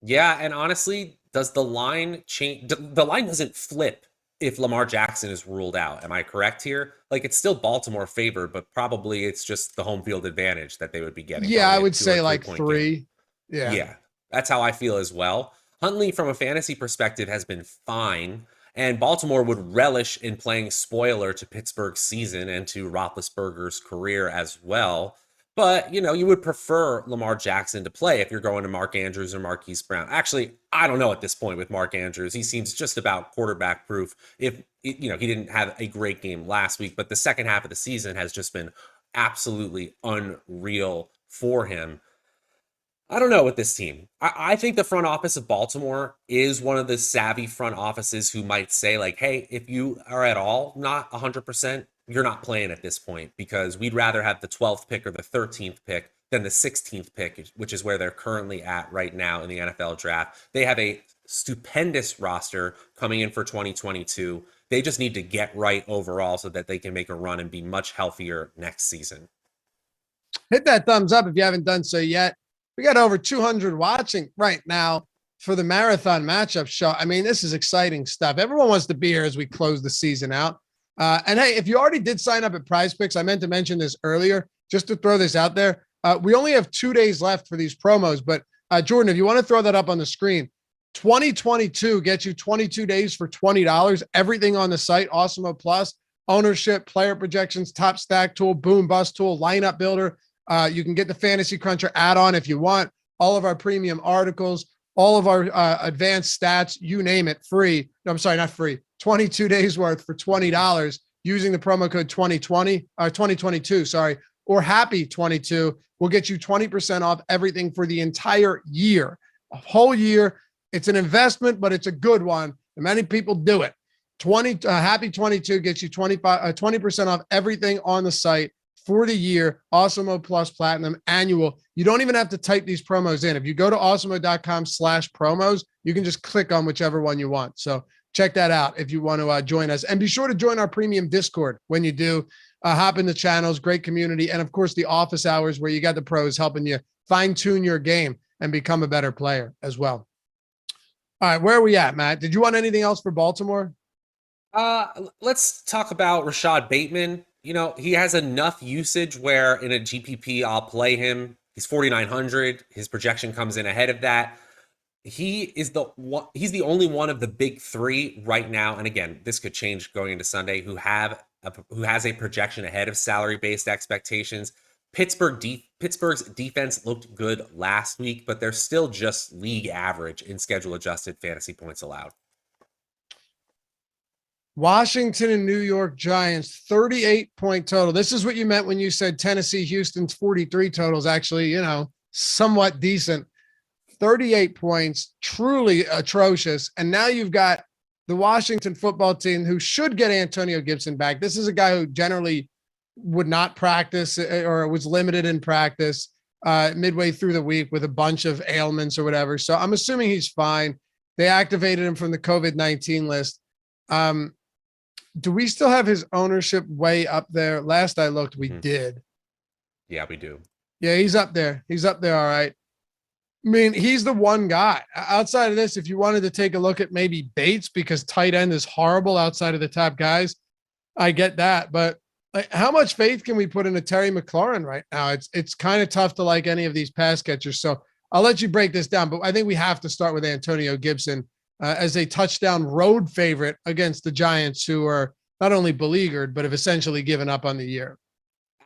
Yeah, and honestly, does the line change? The line doesn't flip if Lamar Jackson is ruled out. Am I correct here? Like it's still Baltimore favored, but probably it's just the home field advantage that they would be getting. Yeah, I would say like 3. Game. Yeah, that's how I feel as well. Huntley, from a fantasy perspective, has been fine, and Baltimore would relish in playing spoiler to Pittsburgh's season and to Roethlisberger's career as well. But, you would prefer Lamar Jackson to play if you're going to Mark Andrews or Marquise Brown. Actually, I don't know at this point with Mark Andrews. He seems just about quarterback proof. If, he didn't have a great game last week, but the second half of the season has just been absolutely unreal for him. I don't know with this team. I think the front office of Baltimore is one of the savvy front offices who might say, like, hey, if you are at all not 100%, you're not playing at this point, because we'd rather have the 12th pick or the 13th pick than the 16th pick, which is where they're currently at right now in the NFL draft. They have a stupendous roster coming in for 2022. They just need to get right overall so that they can make a run and be much healthier next season. Hit that thumbs up if you haven't done so yet. We got over 200 watching right now for the marathon matchup show. I mean, this is exciting stuff. Everyone wants to be here as we close the season out. And hey, if you already did sign up at Prize Picks, I meant to mention this earlier, just to throw this out there. We only have 2 days left for these promos, but Jordan, if you want to throw that up on the screen, 2022 gets you 22 days for $20. Everything on the site, Awesemo Plus, ownership, player projections, top stack tool, boom bust tool, lineup builder. You can get the Fantasy Cruncher add-on if you want. All of our premium articles, all of our advanced stats, you name it, free. No, I'm sorry, not free. 22 days worth for $20 using the promo code 2022, or happy 22 will get you 20% off everything for the entire year, a whole year. It's an investment, but it's a good one. And many people do it. Happy 22 gets you 20% off everything on the site for the year. Awesemo Plus Platinum annual. You don't even have to type these promos in. If you go to awesemo.com/promos, you can just click on whichever one you want. So check that out if you want to join us, and be sure to join our premium Discord when you do. Hop in the channels, great community. And of course the office hours where you got the pros helping you fine tune your game and become a better player as well. All right. Where are we at, Matt? Did you want anything else for Baltimore? Let's talk about Rashad Bateman. He has enough usage where in a GPP, I'll play him. He's 4,900. His projection comes in ahead of that. He's the only one of the big three right now. And again, this could change going into Sunday, who has a projection ahead of salary-based expectations. Pittsburgh's defense looked good last week, but they're still just league average in schedule-adjusted fantasy points allowed. Washington and New York Giants, 38-point total. This is what you meant when you said Tennessee, Houston's 43 totals. Actually, somewhat decent. 38 points, truly atrocious. And now you've got the Washington football team who should get Antonio Gibson back. This is a guy who generally would not practice or was limited in practice midway through the week with a bunch of ailments or whatever. So I'm assuming he's fine. They activated him from the COVID-19 list. Do we still have his ownership way up there? Last I looked, we did. Yeah, we do. Yeah, he's up there. He's up there. All right. I mean, he's the one guy outside of this. If you wanted to take a look at maybe Bates, because tight end is horrible outside of the top guys, I get that. But like, how much faith can we put into Terry McLaurin right now? It's kind of tough to like any of these pass catchers. So I'll let you break this down, but I think we have to start with Antonio Gibson as a touchdown road favorite against the Giants, who are not only beleaguered, but have essentially given up on the year.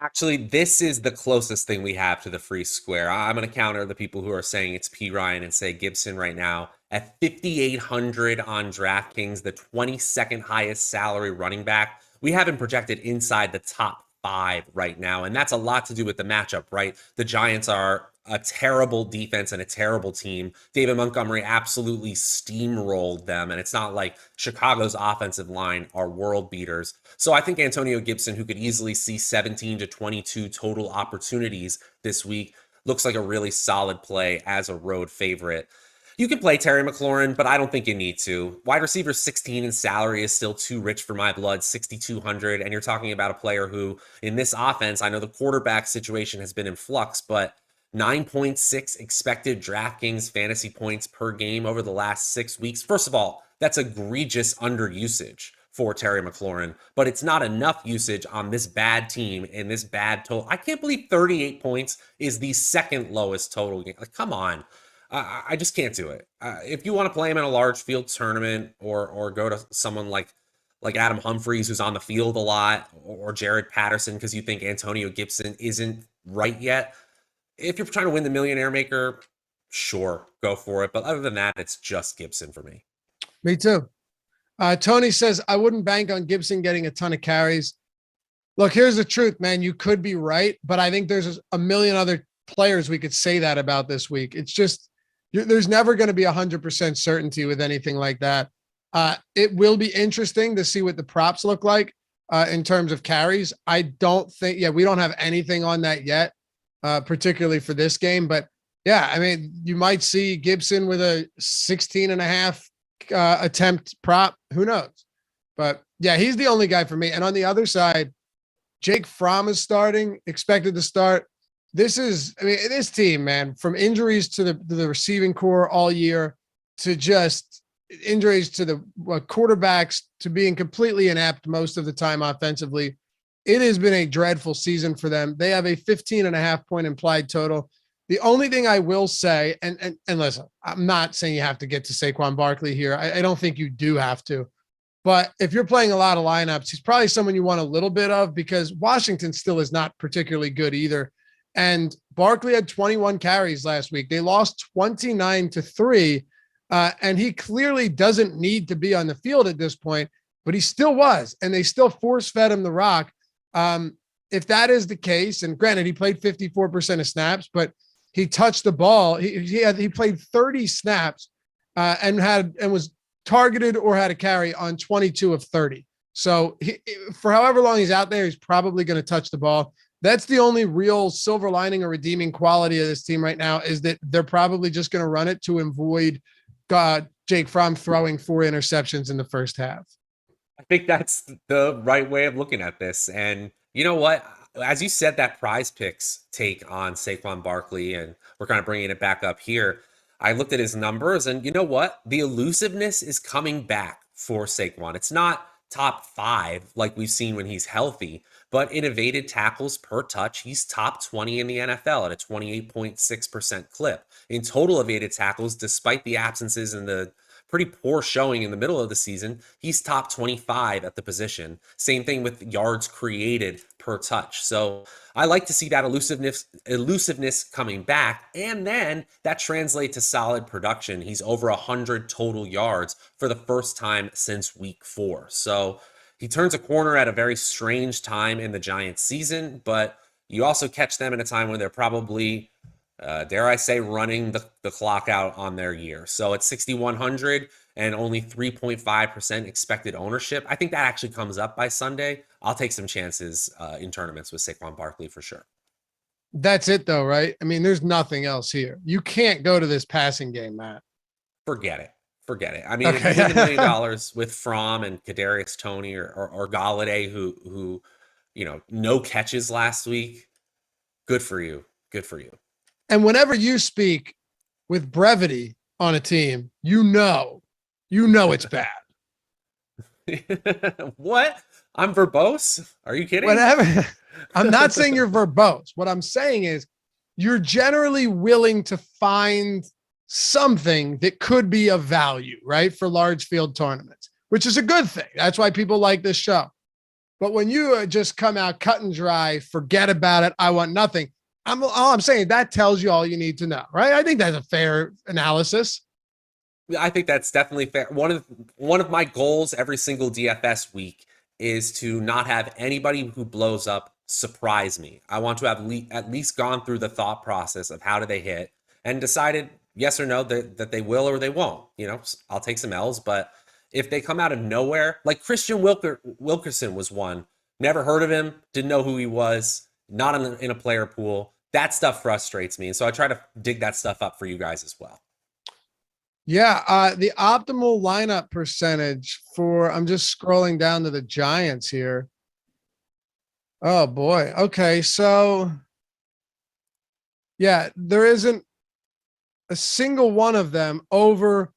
Actually, this is the closest thing we have to the free square. I'm going to counter the people who are saying it's P. Ryan and say Gibson right now at 5,800 on DraftKings, the 22nd highest salary running back. We have him projected inside the top 5 right now, and that's a lot to do with the matchup, right? The Giants are a terrible defense and a terrible team. David Montgomery absolutely steamrolled them, and it's not like Chicago's offensive line are world beaters. So I think Antonio Gibson, who could easily see 17 to 22 total opportunities this week, looks like a really solid play as a road favorite. You can play Terry McLaurin, but I don't think you need to. Wide receiver 16 in salary is still too rich for my blood, 6,200, and you're talking about a player who, in this offense, I know the quarterback situation has been in flux, but 9.6 expected DraftKings fantasy points per game over the last 6 weeks. First of all, that's egregious underusage for Terry McLaurin, but it's not enough usage on this bad team and this bad total. I can't believe 38 points is the second lowest total game. Like, come on. I just can't do it. If you want to play him in a large field tournament or go to someone like Adam Humphries, who's on the field a lot, or Jared Patterson, because you think Antonio Gibson isn't right yet. If you're trying to win the Millionaire Maker, sure, go for it. But other than that, it's just Gibson for me. Me too. Tony says, I wouldn't bank on Gibson getting a ton of carries. Look, here's the truth, man. You could be right, but I think there's a million other players we could say that about this week. It's just, there's never going to be 100% certainty with anything like that. It will be interesting to see what the props look like in terms of carries. I don't think, we don't have anything on that yet, particularly for this game. But yeah, I mean, you might see Gibson with a 16.5 attempt prop. Who knows? But yeah, he's the only guy for me. And on the other side, Jake Fromm is starting, expected to start. This team, man, from injuries to the receiving core all year to just injuries to the quarterbacks to being completely inept most of the time offensively. It has been a dreadful season for them. They have a 15.5 point implied total. The only thing I will say, and listen, I'm not saying you have to get to Saquon Barkley here. I don't think you do have to. But if you're playing a lot of lineups, he's probably someone you want a little bit of because Washington still is not particularly good either. And Barkley had 21 carries last week. They lost 29-3. And he clearly doesn't need to be on the field at this point, but he still was. And they still force-fed him the rock. If that is the case, and granted, he played 54% of snaps, but he touched the ball. He played 30 snaps and was targeted or had a carry on 22 of 30. So for however long he's out there, he's probably going to touch the ball. That's the only real silver lining or redeeming quality of this team right now is that they're probably just going to run it to avoid Jake Fromm throwing 4 interceptions in the first half. I think that's the right way of looking at this. And you know what? As you said, that Prize Picks take on Saquon Barkley, and we're kind of bringing it back up here. I looked at his numbers, and you know what? The elusiveness is coming back for Saquon. It's not top 5 like we've seen when he's healthy, but in evaded tackles per touch, he's top 20 in the NFL at a 28.6% clip. In total evaded tackles, despite the absences and the pretty poor showing in the middle of the season, he's top 25 at the position. Same thing with yards created per touch. So I like to see that elusiveness coming back, and then that translates to solid production. He's over 100 total yards for the first time since week 4. So he turns a corner at a very strange time in the Giants season, but you also catch them at a time when they're probably, dare I say, running the clock out on their year. So at 6,100 and only 3.5% expected ownership, I think that actually comes up by Sunday. I'll take some chances in tournaments with Saquon Barkley for sure. That's it though, right? I mean, there's nothing else here. You can't go to this passing game, Matt. Forget it. I mean, if you win $1 million with Fromm and Kadarius Toney or Galladay, who no catches last week, good for you. Good for you. And whenever you speak with brevity on a team, you know it's bad. What? I'm verbose? Are you kidding? Whatever. I'm not saying you're verbose. What I'm saying is you're generally willing to find something that could be of value, right? For large field tournaments, which is a good thing. That's why people like this show. But when you just come out cut and dry, forget about it, I want nothing. I'm saying that tells you all you need to know, right? I think that's a fair analysis. I think that's definitely fair. One of my goals every single DFS week is to not have anybody who blows up surprise me. I want to have at least gone through the thought process of how do they hit and decided yes or no that they will or they won't. I'll take some L's, but if they come out of nowhere, like Christian Wilkerson was one, never heard of him, didn't know who he was, not in a player pool. That stuff frustrates me. And so I try to dig that stuff up for you guys as well. Yeah. The optimal lineup percentage I'm just scrolling down to the Giants here. Oh boy. Okay. So yeah, there isn't a single one of them over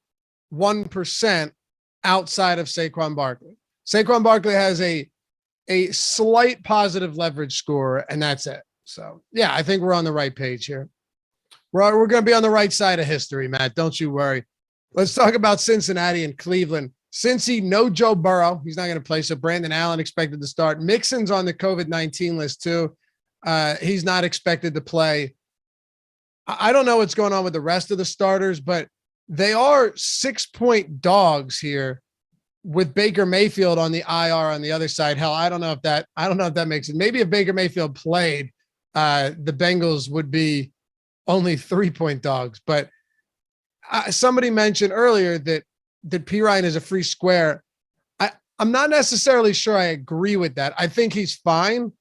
1% outside of Saquon Barkley. Saquon Barkley has a slight positive leverage score, and that's it. So yeah, I think we're on the right page here. We're going to be on the right side of history, Matt. Don't you worry. Let's talk about Cincinnati and Cleveland. Cincy, no Joe Burrow. He's not going to play. So Brandon Allen expected to start. Mixon's on the COVID-19 list too. He's not expected to play. I don't know what's going on with the rest of the starters, but they are 6-point dogs here with Baker Mayfield on the IR on the other side. Hell, I don't know if that makes it. Maybe if Baker Mayfield played, the Bengals would be only 3-point dogs. But somebody mentioned earlier that P. Ryan is a free square. I'm not necessarily sure I agree with that. I think he's fine,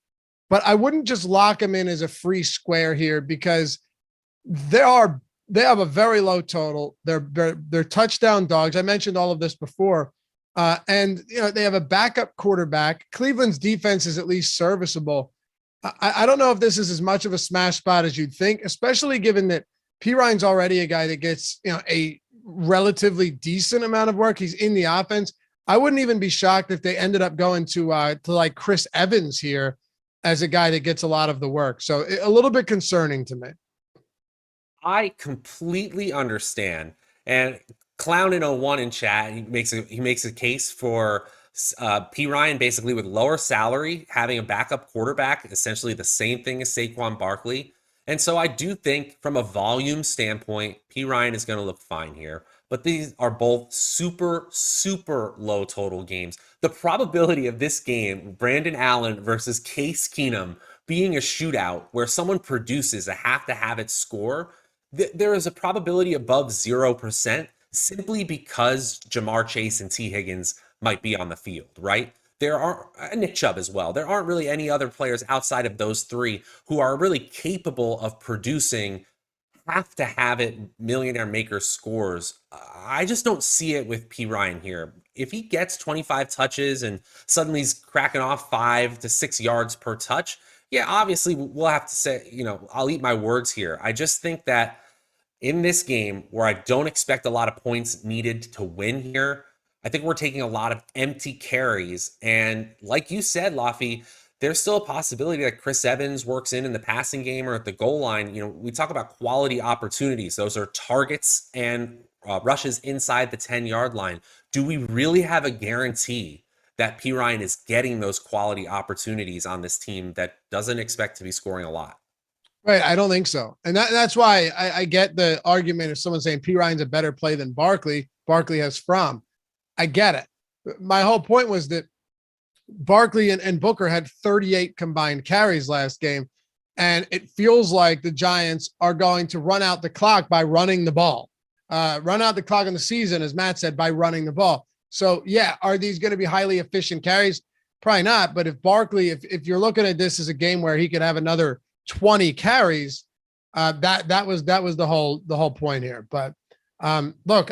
but I wouldn't just lock him in as a free square here because they have a very low total. They're touchdown dogs. I mentioned all of this before. And they have a backup quarterback. Cleveland's defense is at least serviceable. I don't know if this is as much of a smash spot as you'd think, especially given that P. Ryan's already a guy that gets, a relatively decent amount of work. He's in the offense. I wouldn't even be shocked if they ended up going to like Chris Evans here as a guy that gets a lot of the work. So a little bit concerning to me. I completely understand. And Clown in 01 in chat, he makes a case for P. Ryan basically with lower salary, having a backup quarterback, essentially the same thing as Saquon Barkley. And so I do think from a volume standpoint, P. Ryan is going to look fine here. But these are both super, super low total games. The probability of this game, Brandon Allen versus Case Keenum, being a shootout where someone produces a have-to-have-it score, there is a probability above 0% simply because Jamar Chase and T. Higgins might be on the field, right? There are Nick Chubb as well. There aren't really any other players outside of those three who are really capable of producing have-to-have-it millionaire maker scores. I just don't see it with P. Ryan here. If he gets 25 touches and suddenly he's cracking off 5 to 6 yards per touch, yeah, obviously we'll have to say, I'll eat my words here. I just think that in this game where I don't expect a lot of points needed to win here, I think we're taking a lot of empty carries. And like you said, Loughy, there's still a possibility that Chris Evans works in the passing game or at the goal line. We talk about quality opportunities. Those are targets and rushes inside the 10-yard line. Do we really have a guarantee that P. Ryan is getting those quality opportunities on this team that doesn't expect to be scoring a lot? Right. I don't think so. And that's why I get the argument of someone saying P. Ryan's a better play than Barkley. Barkley has Fromm. I get it. My whole point was that Barkley and Booker had 38 combined carries last game. And it feels like the Giants are going to run out the clock by running the ball. Run out the clock in the season, as Matt said, by running the ball. So, yeah, are these going to be highly efficient carries? Probably not. But if Barkley, if you're looking at this as a game where he could have another 20 carries, that was the whole point here. But look,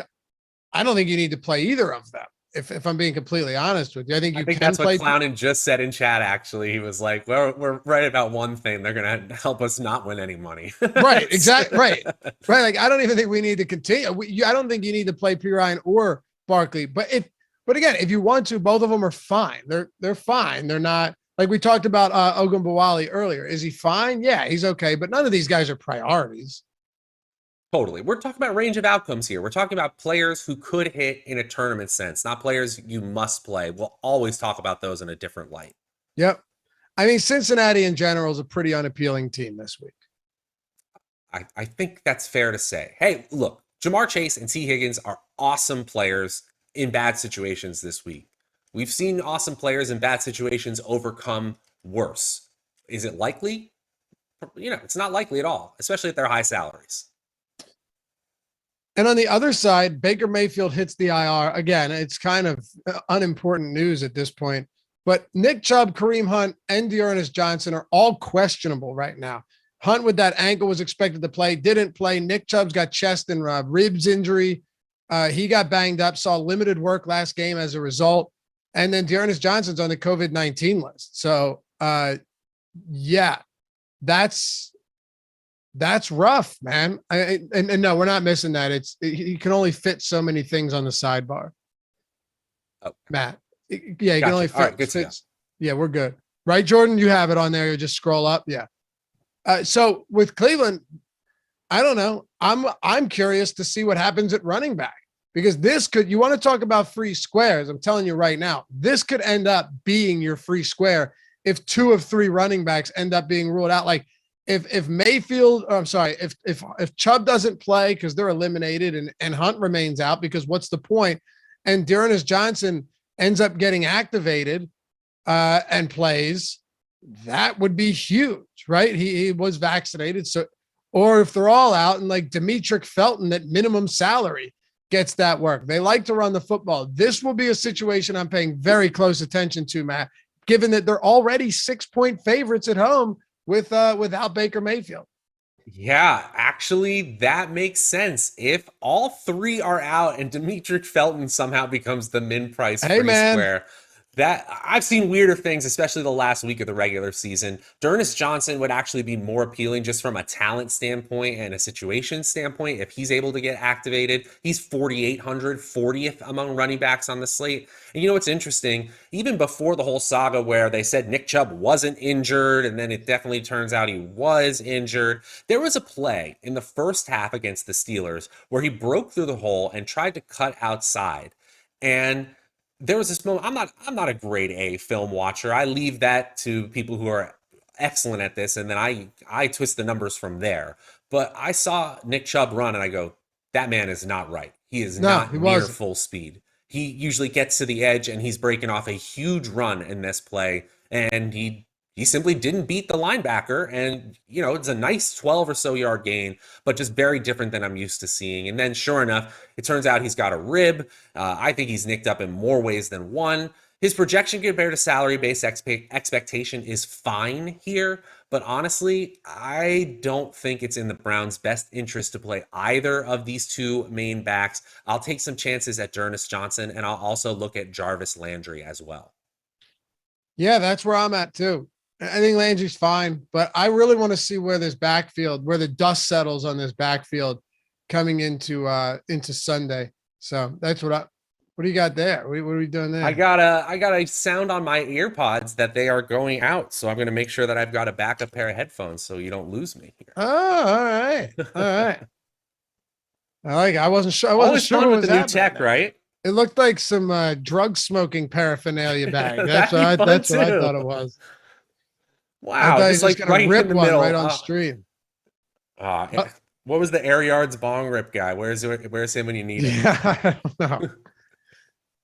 I don't think you need to play either of them. If I'm being completely honest with you, I think that's what Clownin just said in chat. Actually, he was like, "Well, we're right about one thing. They're going to help us not win any money." Right. Exactly. Right. Like, I don't even think we need to continue. I don't think you need to play P. Ryan or Barkley. But again, if you want to, both of them are fine. They're fine. They're not like we talked about Ogunbowale earlier. Is he fine? Yeah, he's okay. But none of these guys are priorities. Totally. We're talking about range of outcomes here. We're talking about players who could hit in a tournament sense, not players you must play. We'll always talk about those in a different light. Yep. I mean, Cincinnati in general is a pretty unappealing team this week. I think that's fair to say. Hey, look, Jamar Chase and T. Higgins are awesome players in bad situations this week. We've seen awesome players in bad situations overcome worse. Is it likely? It's not likely at all, especially at their high salaries. And on the other side, Baker Mayfield hits the IR. Again, it's kind of unimportant news at this point. But Nick Chubb, Kareem Hunt, and Dearness Johnson are all questionable right now. Hunt with that ankle was expected to play, didn't play. Nick Chubb's got chest and ribs injury. He got banged up, saw limited work last game as a result. And then Dearness Johnson's on the COVID-19 list. So, yeah, that's rough, man. And no, we're not missing that. You can only fit so many things on the sidebar. Oh, Matt. Yeah, you can only fit. All right, good. Yeah, we're good. Right, Jordan? You have it on there. You just scroll up. Yeah. So with Cleveland, I don't know. I'm curious to see what happens at running back because you want to talk about free squares. I'm telling you right now, this could end up being your free square. if 2 of 3 running backs end up being ruled out. Like if Mayfield, or I'm sorry, if Chubb doesn't play because they're eliminated and Hunt remains out, because what's the point? And Dearness Johnson ends up getting activated and plays, that would be huge, right? He was vaccinated. So, or if they're all out and like Demetric Felton at minimum salary gets that work. They like to run the football. This will be a situation I'm paying very close attention to, Matt, given that they're already 6-point favorites at home without Baker Mayfield. Yeah, actually, that makes sense. If all 3 are out and Demetric Felton somehow becomes the min price free square, that I've seen weirder things, especially the last week of the regular season. Dearness Johnson would actually be more appealing just from a talent standpoint and a situation standpoint. If he's able to get activated, he's 4,800, 40th among running backs on the slate. And you know what's interesting? Even before the whole saga where they said Nick Chubb wasn't injured, and then it definitely turns out he was injured, there was a play in the first half against the Steelers where he broke through the hole and tried to cut outside. And there was this moment. I'm not a grade A film watcher. I leave that to people who are excellent at this, and then I twist the numbers from there. But I saw Nick Chubb run, and I go, that man is not right. He is not near full speed. He usually gets to the edge, and he's breaking off a huge run in this play, and he simply didn't beat the linebacker. And, you know, it's a nice 12 or so yard gain, but just very different than I'm used to seeing. And then sure enough, it turns out he's got a rib. I think he's nicked up in more ways than one. His projection compared to salary-based expectation is fine here, but honestly, I don't think it's in the Browns' best interest to play either of these 2 main backs. I'll take some chances at Dearness Johnson, and I'll also look at Jarvis Landry as well. Yeah, that's where I'm at too. I think Landry's fine, but I really want to see where this backfield, where the dust settles on this backfield coming into Sunday. So that's what do you got there? What are we doing there? I got a sound on my ear pods that they are going out. So I'm going to make sure that I've got a backup pair of headphones so you don't lose me here. Oh, all right. All right. I wasn't sure. I wasn't sure what was the new tech, right? It looked like some drug smoking paraphernalia bag. That's what I thought it was. Wow, just like gonna rip one middle. Right on stream. What was the Air Yards bong rip guy? Where's him when you need him? Yeah, I don't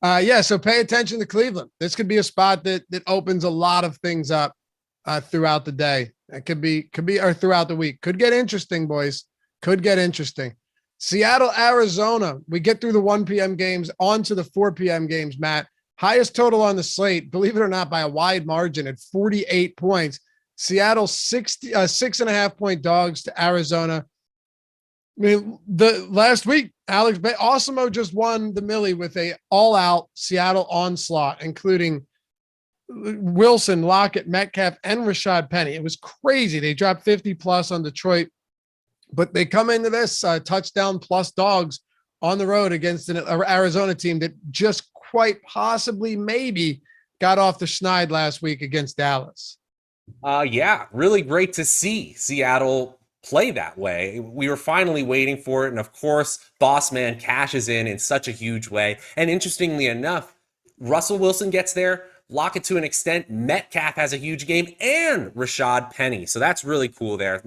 know. Yeah, so pay attention to Cleveland. This could be a spot that opens a lot of things up throughout the day. It could be or throughout the week. Could get interesting, boys. Could get interesting. Seattle, Arizona. We get through the 1 p.m. games on to the 4 p.m. games, Matt. Highest total on the slate, believe it or not, by a wide margin at 48 points. Seattle 6.5 point dogs to Arizona. I mean, the last week, Awesemo just won the Millie with a all-out Seattle onslaught, including Wilson, Lockett, Metcalf, and Rashad Penny. It was crazy. They dropped 50 plus on Detroit, but they come into this touchdown plus dogs on the road against an Arizona team that just quite possibly maybe got off the schneid last week against Dallas. Yeah, really great to see Seattle play that way. We were finally waiting for it. And of course, Boss Man cashes in such a huge way. And interestingly enough, Russell Wilson gets there, Lockett to an extent, Metcalf has a huge game, and Rashad Penny. So that's really cool there.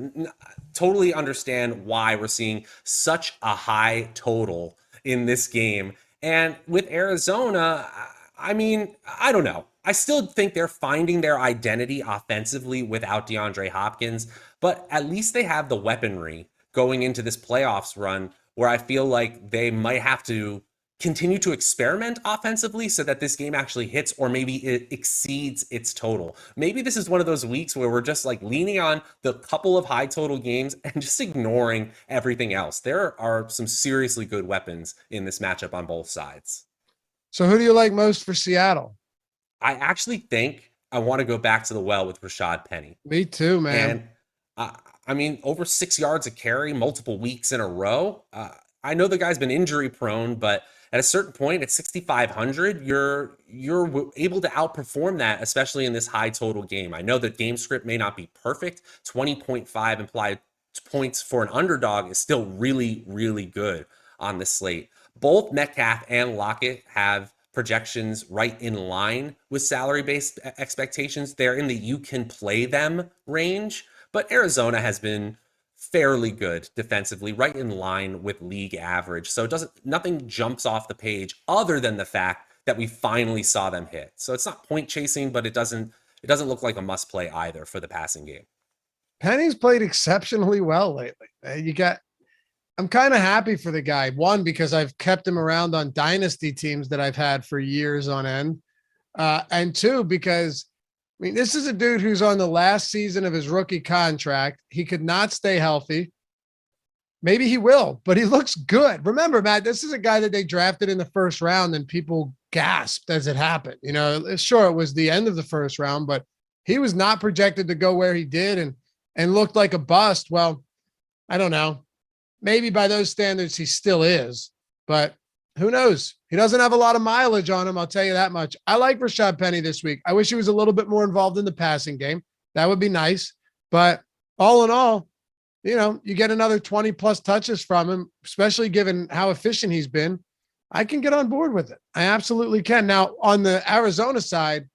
Totally understand why we're seeing such a high total in this game. And with Arizona, I mean, I don't know. I still think they're finding their identity offensively without DeAndre Hopkins, but at least they have the weaponry going into this playoffs run where I feel like they might have to continue to experiment offensively so that this game actually hits or maybe it exceeds its total. Maybe this is one of those weeks where we're just like leaning on the couple of high total games and just ignoring everything else. There are some seriously good weapons in this matchup on both sides. So who do you like most for Seattle? I actually think I want to go back to the well with Rashad Penny. Me too, man. And I mean, over 6 yards a carry, multiple weeks in a row. I know the guy's been injury prone, but at a certain point at 6,500, you're able to outperform that, especially in this high total game. I know the game script may not be perfect. 20.5 implied points for an underdog is still really, really good on this slate. Both Metcalf and Lockett have projections right in line with salary-based expectations. They're in the you can play them range, but Arizona has been fairly good defensively, right in line with league average. So nothing jumps off the page other than the fact that we finally saw them hit. So it's not point chasing, but it doesn't look like a must play either for the passing game. Penny's played exceptionally well lately. I'm kind of happy for the guy. One, because I've kept him around on dynasty teams that I've had for years on end. And two, because this is a dude who's on the last season of his rookie contract. He could not stay healthy. Maybe he will, but he looks good. Remember, Matt, this is a guy that they drafted in the first round and people gasped as it happened. Sure, it was the end of the first round, but he was not projected to go where he did and looked like a bust. Well, I don't know. Maybe by those standards, he still is, but who knows? He doesn't have a lot of mileage on him. I'll tell you that much. I like Rashad Penny this week. I wish he was a little bit more involved in the passing game. That would be nice. But all in all, you get another 20 plus touches from him, especially given how efficient he's been. I can get on board with it. I absolutely can. Now, on the Arizona side,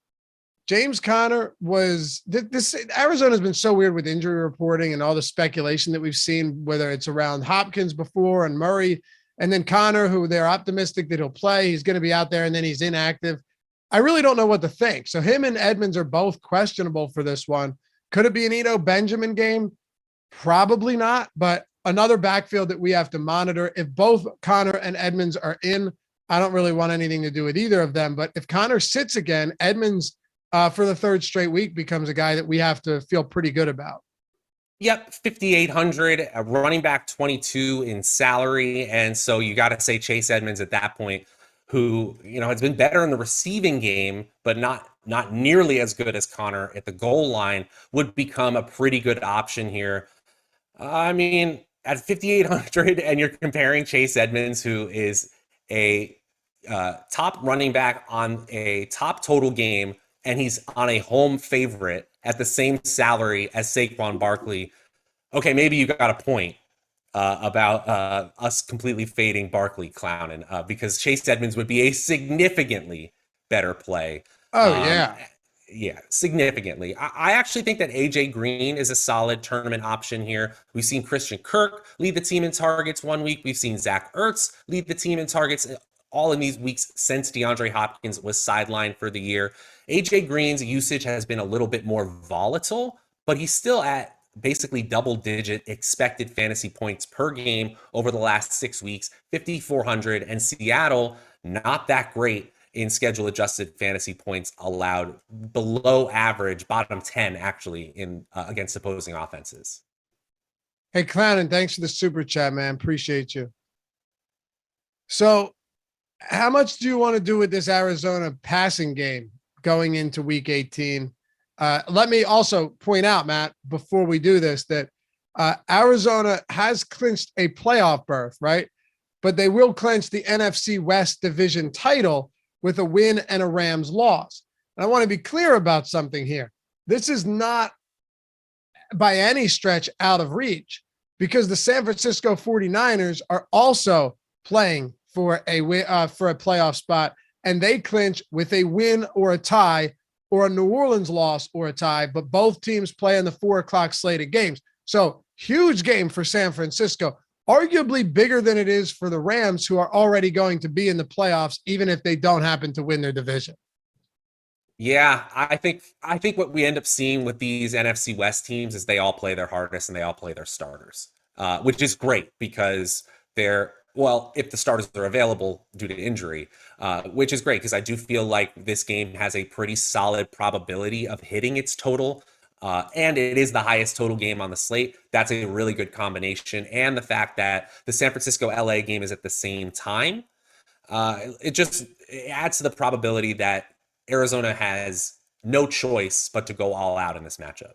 James Conner was this. Arizona's been so weird with injury reporting and all the speculation that we've seen, whether it's around Hopkins before and Murray, and then Conner, who they're optimistic that he'll play. He's going to be out there and then he's inactive. I really don't know what to think. So him and Edmonds are both questionable for this one. Could it be an Eno Benjamin game? Probably not, but another backfield that we have to monitor. If both Conner and Edmonds are in, I don't really want anything to do with either of them. But if Conner sits again, Edmonds for the third straight week becomes a guy that we have to feel pretty good about. Yep, 5,800, a running back 22 in salary. And so you got to say Chase Edmonds at that point, who, has been better in the receiving game, but not nearly as good as Conner at the goal line, would become a pretty good option here. At 5,800 and you're comparing Chase Edmonds, who is a top running back on a top total game, and he's on a home favorite at the same salary as Saquon Barkley. Okay, maybe you got a point about us completely fading Barkley clowning because Chase Edmonds would be a significantly better play. Oh, yeah. Yeah, significantly. I actually think that AJ Green is a solid tournament option here. We've seen Christian Kirk lead the team in targets one week. We've seen Zach Ertz lead the team in targets all in these weeks since DeAndre Hopkins was sidelined for the year. AJ Green's usage has been a little bit more volatile, but he's still at basically double-digit expected fantasy points per game over the last 6 weeks, 5,400, and Seattle, not that great in schedule-adjusted fantasy points allowed, below average, bottom 10 actually in against opposing offenses. Hey, Clownin, thanks for the super chat, man. Appreciate you. So, how much do you want to do with this Arizona passing game going into Week 18? Let me also point out, Matt, before we do this, that Arizona has clinched a playoff berth, right? But they will clinch the NFC West division title with a win and a Rams loss. And I want to be clear about something here. This is not by any stretch out of reach, because the San Francisco 49ers are also playing for a playoff spot, and they clinch with a win or a tie, or a New Orleans loss or a tie, but both teams play in the 4:00 slate of games. So huge game for San Francisco, arguably bigger than it is for the Rams, who are already going to be in the playoffs, even if they don't happen to win their division. Yeah, I think what we end up seeing with these NFC West teams is they all play their hardest and they all play their starters, which is great because if the starters are available due to injury, which is great because I do feel like this game has a pretty solid probability of hitting its total. And it is the highest total game on the slate. That's a really good combination. And the fact that the San Francisco LA game is at the same time, it adds to the probability that Arizona has no choice but to go all out in this matchup.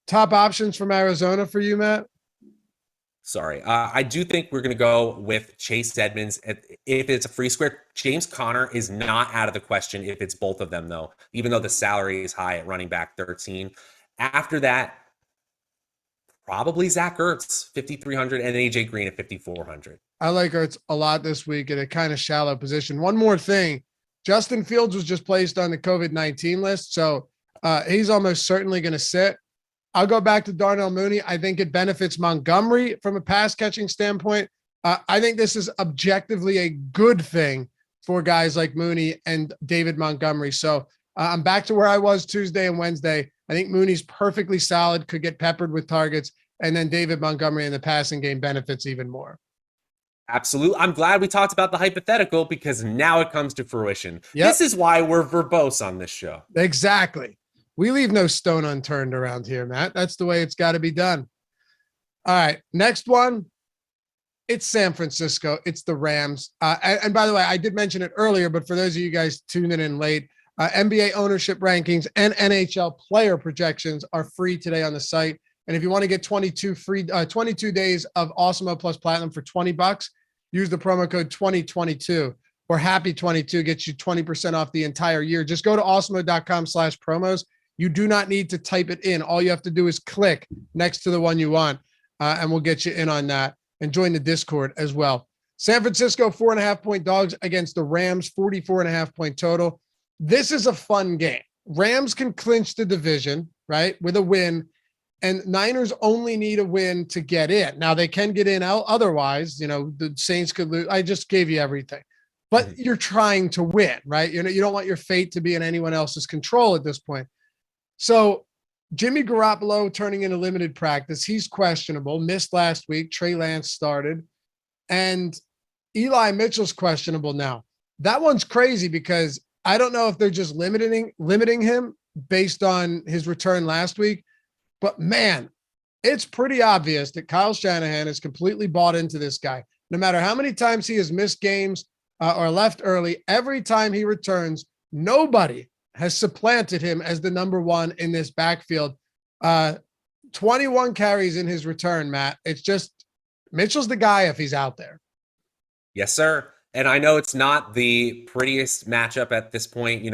Top options from Arizona for you, Matt? Sorry. I do think we're going to go with Chase Edmonds. If it's a free square, James Conner is not out of the question if it's both of them, though, even though the salary is high at running back 13. After that, probably Zach Ertz, 5,300, and AJ Green at 5,400. I like Ertz a lot this week at a kind of shallow position. One more thing. Justin Fields was just placed on the COVID-19 list, so he's almost certainly going to sit. I'll go back to Darnell Mooney. I think it benefits Montgomery from a pass catching standpoint. I think this is objectively a good thing for guys like Mooney and David Montgomery. So I'm back to where I was Tuesday and Wednesday. I think Mooney's perfectly solid, could get peppered with targets, and then David Montgomery in the passing game benefits even more. Absolutely. I'm glad we talked about the hypothetical because now it comes to fruition. Yep. This is why we're verbose on this show. Exactly. We leave no stone unturned around here, Matt. That's the way it's got to be done. All right. Next one. It's San Francisco. It's the Rams. And by the way, I did mention it earlier, but for those of you guys tuning in late, NBA ownership rankings and NHL player projections are free today on the site. And if you want to get 22 days of Awesemo plus Platinum for $20, use the promo code 2022 or Happy22 gets you 20% off the entire year. Just go to awesemo.com/promos. You do not need to type it in. All you have to do is click next to the one you want, and we'll get you in on that and join the Discord as well. San Francisco, 4.5-point dogs against the Rams, 44.5-point total. This is a fun game. Rams can clinch the division, right, with a win. And Niners only need a win to get in. Now they can get in otherwise, the Saints could lose. I just gave you everything, but you're trying to win, right? You don't want your fate to be in anyone else's control at this point. So Jimmy Garoppolo turning into limited practice. He's questionable, missed last week. Trey Lance started, and Eli Mitchell's questionable now. That one's crazy because I don't know if they're just limiting him based on his return last week. But man, it's pretty obvious that Kyle Shanahan is completely bought into this guy. No matter how many times he has missed games or left early, every time he returns, nobody has supplanted him as the number one in this backfield. 21 carries in his return, Matt. It's just Mitchell's the guy if he's out there. Yes, sir. And I know it's not the prettiest matchup at this point.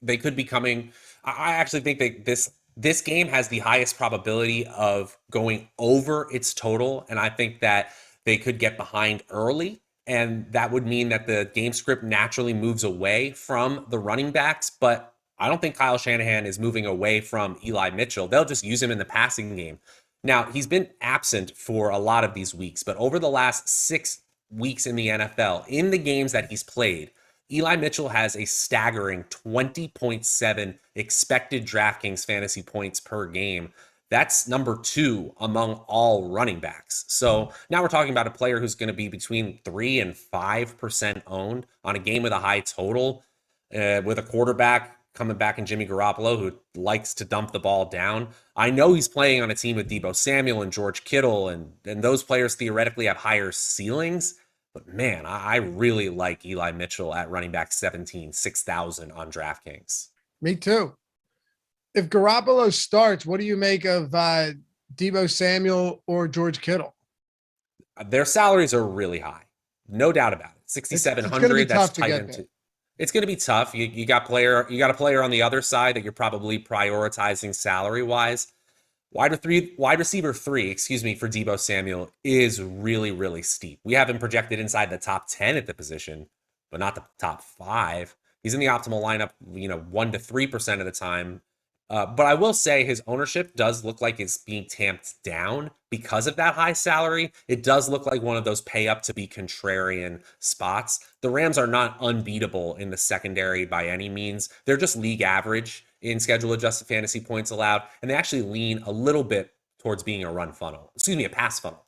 They could be coming. I actually think that this game has the highest probability of going over its total. And I think that they could get behind early. And that would mean that the game script naturally moves away from the running backs. But I don't think Kyle Shanahan is moving away from Eli Mitchell. They'll just use him in the passing game. Now, he's been absent for a lot of these weeks, but over the last 6 weeks in the NFL, in the games that he's played, Eli Mitchell has a staggering 20.7 expected DraftKings fantasy points per game. That's number 2 among all running backs. So now we're talking about a player who's going to be between 3 and 5% owned on a game with a high total, with a quarterback coming back in Jimmy Garoppolo, who likes to dump the ball down. I know he's playing on a team with Deebo Samuel and George Kittle, and those players theoretically have higher ceilings. But man, I really like Eli Mitchell at running back 17, 6,000 on DraftKings. Me too. If Garoppolo starts, what do you make of Deebo Samuel or George Kittle? Their salaries are really high. No doubt about it. 6,700, that's tight into. It's going to be tough. You got a player on the other side that you're probably prioritizing salary-wise. Wide receiver 3, for Deebo Samuel is really, really steep. We have him projected inside the top 10 at the position, but not the top 5. He's in the optimal lineup, 1 to 3% of the time. But I will say his ownership does look like it's being tamped down because of that high salary. It does look like one of those pay up to be contrarian spots. The Rams are not unbeatable in the secondary by any means. They're just league average in schedule adjusted fantasy points allowed, and they actually lean a little bit towards being a pass funnel.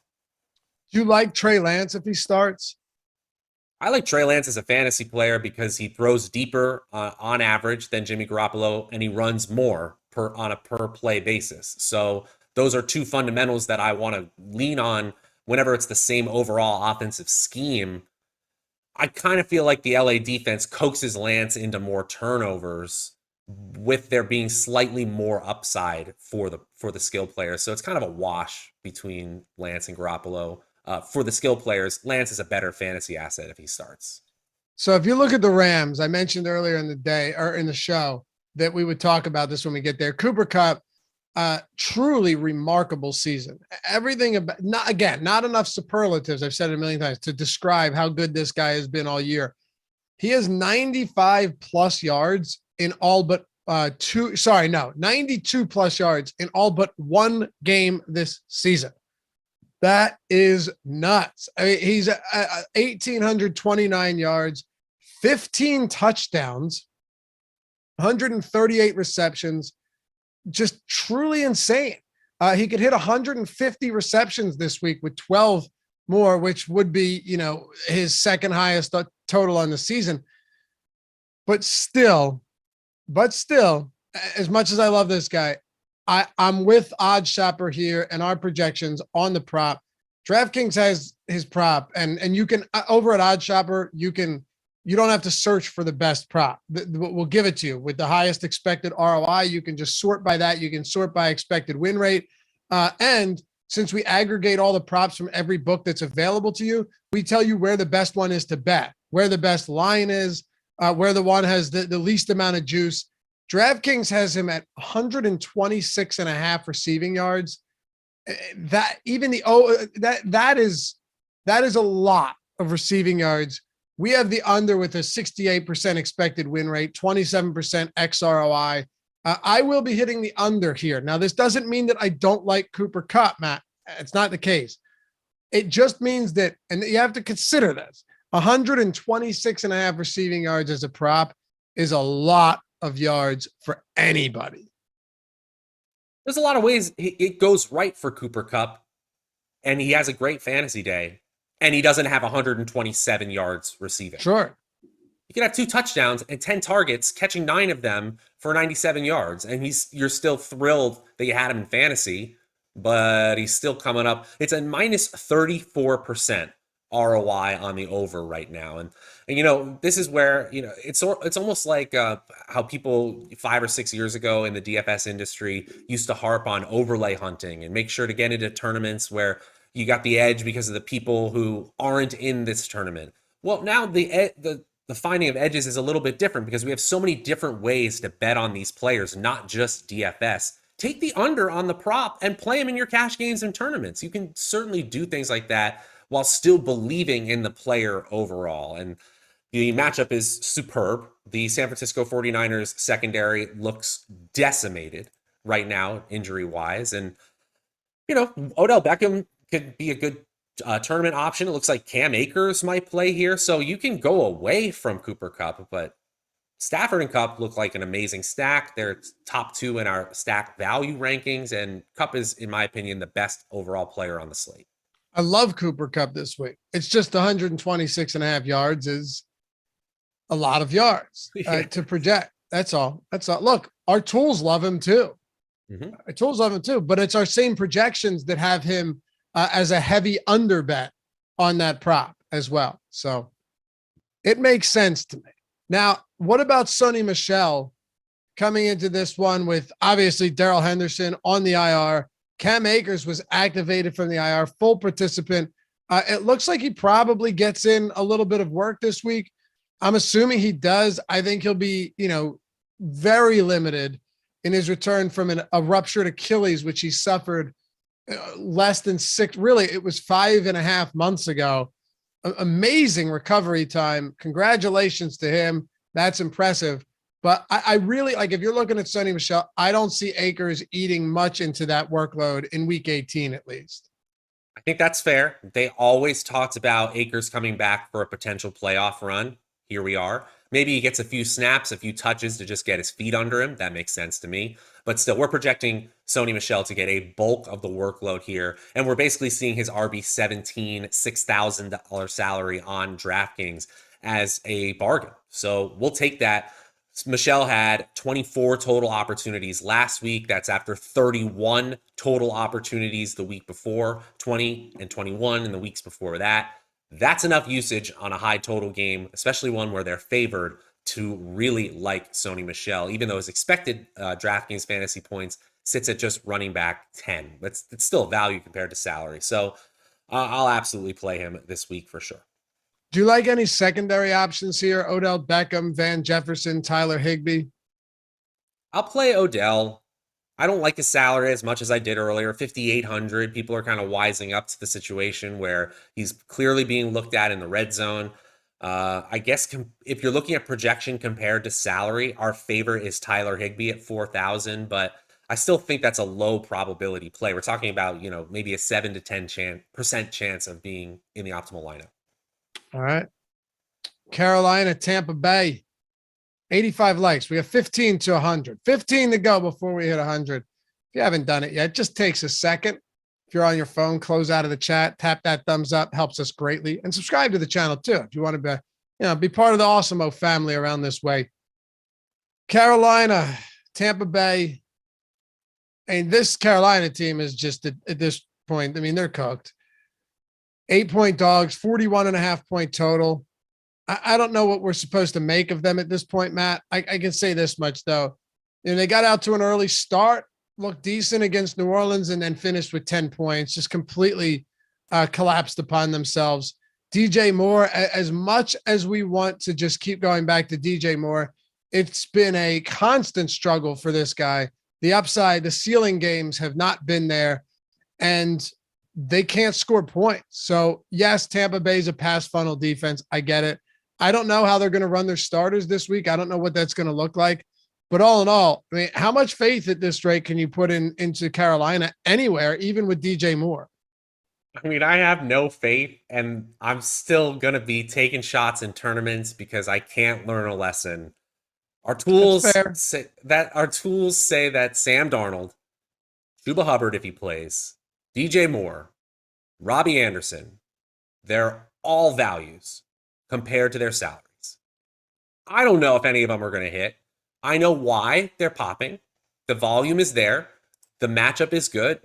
Do you like Trey Lance if he starts? I like Trey Lance as a fantasy player because he throws deeper on average than Jimmy Garoppolo, and he runs more on a per play basis. So those are 2 fundamentals that I want to lean on whenever it's the same overall offensive scheme. I kind of feel like the LA defense coaxes Lance into more turnovers with there being slightly more upside for the skill players. So it's kind of a wash between Lance and Garoppolo. For the skill players, Lance is a better fantasy asset if he starts. So if you look at the Rams, I mentioned earlier in the day or in the show that we would talk about this when we get there. Cooper Kupp, Truly remarkable season. Everything about, not enough superlatives. I've said it a million times to describe how good this guy has been all year. He has 95 plus yards in all but 92 plus yards in all but one game this season. That is nuts. I mean, he's 1,829 yards, 15 touchdowns, 138 receptions, just truly insane. He could hit 150 receptions this week with 12 more, which would be, his second highest total on the season. But still, as much as I love this guy, I'm with Odd Shopper here and our projections on the prop. DraftKings has his prop, and you can over at Odd Shopper, you don't have to search for the best prop. We'll give it to you with the highest expected ROI. You can just sort by that. You can sort by expected win rate. And since we aggregate all the props from every book that's available to you, we tell you where the best one is to bet, where the best line is, where the one has the least amount of juice. DraftKings has him at 126.5 receiving yards. That is a lot of receiving yards. We have the under with a 68% expected win rate, 27% XROI. I will be hitting the under here. Now, this doesn't mean that I don't like Cooper Kupp, Matt. It's not the case. It just means that, and you have to consider this, 126.5 receiving yards as a prop is a lot of yards for anybody. There's a lot of ways it goes right for Cooper Kupp, and he has a great fantasy day, and he doesn't have 127 yards receiving. Sure. You could have 2 touchdowns and 10 targets, catching 9 of them for 97 yards, and you're still thrilled that you had him in fantasy, but he's still coming up. It's a minus 34% ROI on the over right now. And this is where, it's almost like how people 5 or 6 years ago in the DFS industry used to harp on overlay hunting and make sure to get into tournaments where you got the edge because of the people who aren't in this tournament. Well, now the finding of edges is a little bit different because we have so many different ways to bet on these players, not just DFS. Take the under on the prop and play them in your cash games and tournaments. You can certainly do things like that while still believing in the player overall. And the matchup is superb. The San Francisco 49ers secondary looks decimated right now, injury-wise. And, Odell Beckham could be a good tournament option. It looks like Cam Akers might play here. So you can go away from Cooper Kupp, but Stafford and Kupp look like an amazing stack. They're top 2 in our stack value rankings, and Kupp is, in my opinion, the best overall player on the slate. I love Cooper Kupp this week. It's just 126.5 yards is a lot of yards to project. That's all. Look, our tools love him too. Mm-hmm. Our tools love him too, but it's our same projections that have him as a heavy under bet on that prop as well. So it makes sense to me. Now, what about Sonny Michel coming into this one with obviously Darrell Henderson on the IR? Cam Akers was activated from the IR, full participant. It looks like he probably gets in a little bit of work this week. I'm assuming he does. I think he'll be, very limited in his return from a ruptured Achilles, which he suffered less than 6. Really, it was 5.5 months ago. Amazing recovery time. Congratulations to him. That's impressive. But I really like, if you're looking at Sonny Michel, I don't see Akers eating much into that workload in week 18, at least. I think that's fair. They always talked about Akers coming back for a potential playoff run. Here we are. Maybe he gets a few snaps, a few touches to just get his feet under him. That makes sense to me. But still, we're projecting Sonny Michel to get a bulk of the workload here. And we're basically seeing his RB17 $6,000 salary on DraftKings as a bargain. So we'll take that. Michel had 24 total opportunities last week. That's after 31 total opportunities the week before, 20 and 21 in the weeks before that. That's enough usage on a high total game, especially one where they're favored, to really like Sonny Michel, even though his expected DraftKings fantasy points sits at just running back 10. But it's still value compared to salary. So I'll absolutely play him this week for sure. Do you like any secondary options here? Odell Beckham, Van Jefferson, Tyler Higbee? I'll play Odell. I don't like his salary as much as I did earlier. 5,800. People are kind of wising up to the situation where he's clearly being looked at in the red zone. I guess if you're looking at projection compared to salary, our favorite is Tyler Higbee at 4,000, but I still think that's a low probability play. We're talking about, maybe a 7 to 10% chance of being in the optimal lineup. All right. Carolina, Tampa Bay, 85 likes. We have 15 to 100, 15 to go before we hit 100. If you haven't done it yet, it just takes a second. If you're on your phone, close out of the chat, tap that thumbs up, helps us greatly, and subscribe to the channel too. If you want to be part of the Awesemo family around this way. Carolina, Tampa Bay, and this Carolina team is just at this point, I mean, they're cooked. 8-point dogs, 41.5 point total. I don't know what we're supposed to make of them at this point, Matt. I can say this much though. They got out to an early start, looked decent against New Orleans, and then finished with 10 points, just completely collapsed upon themselves. DJ Moore, as much as we want to just keep going back to DJ Moore, it's been a constant struggle for this guy. The upside, the ceiling games have not been there, and they can't score points. So yes, Tampa Bay's a pass funnel defense. I get it. I don't know how they're going to run their starters this week. I don't know what that's going to look like. But all in all, I mean, how much faith at this rate can you put into Carolina anywhere, even with DJ Moore? I mean, I have no faith, and I'm still going to be taking shots in tournaments because I can't learn a lesson. Our tools say that Sam Darnold, Chuba Hubbard, if he plays, DJ Moore, Robbie Anderson, they're all values compared to their salaries. I don't know if any of them are going to hit. I know why they're popping. The volume is there. The matchup is good.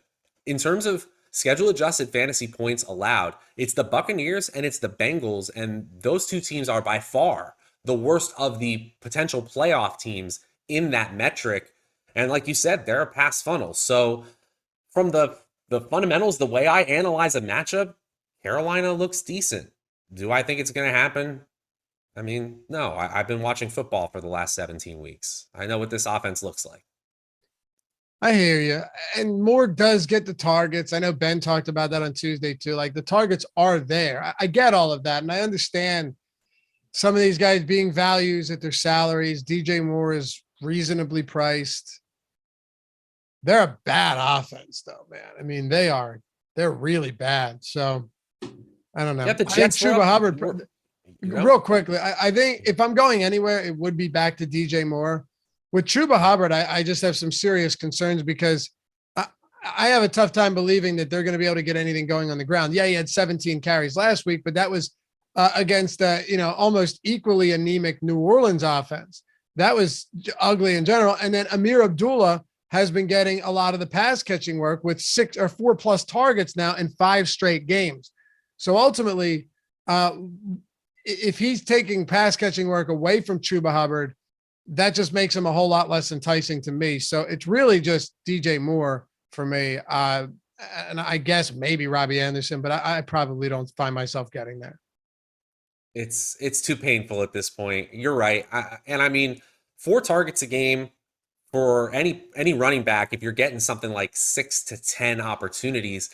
In terms of schedule adjusted fantasy points allowed, it's the Buccaneers and it's the Bengals, and those two teams are by far the worst of the potential playoff teams in that metric. And like you said, they're a pass funnel. So from the fundamentals, the way I analyze a matchup, Carolina looks decent. Do I think it's going to happen? I mean, no, I've been watching football for the last 17 weeks. I know what this offense looks like. I hear you. And Moore does get the targets. I know Ben talked about that on Tuesday too. Like, the targets are there. I get all of that. And I understand some of these guys being values at their salaries. DJ Moore is reasonably priced. They're a bad offense though, man. I mean, they're really bad. So I don't know. Yeah, the Jets, Chuba Hubbard, real quickly, I think if I'm going anywhere, it would be back to DJ Moore. With Chuba Hubbard, I just have some serious concerns because I have a tough time believing that they're going to be able to get anything going on the ground. Yeah, he had 17 carries last week, but that was against almost equally anemic New Orleans offense. That was ugly in general. And then Amir Abdullah has been getting a lot of the pass catching work with 6 or 4+ targets now in 5 straight games. So ultimately, if he's taking pass catching work away from Chuba Hubbard, that just makes him a whole lot less enticing to me. So it's really just DJ Moore for me. And I guess maybe Robbie Anderson, but I probably don't find myself getting there. It's too painful at this point. You're right. I mean, 4 targets a game for any running back, if you're getting something like 6 to 10 opportunities,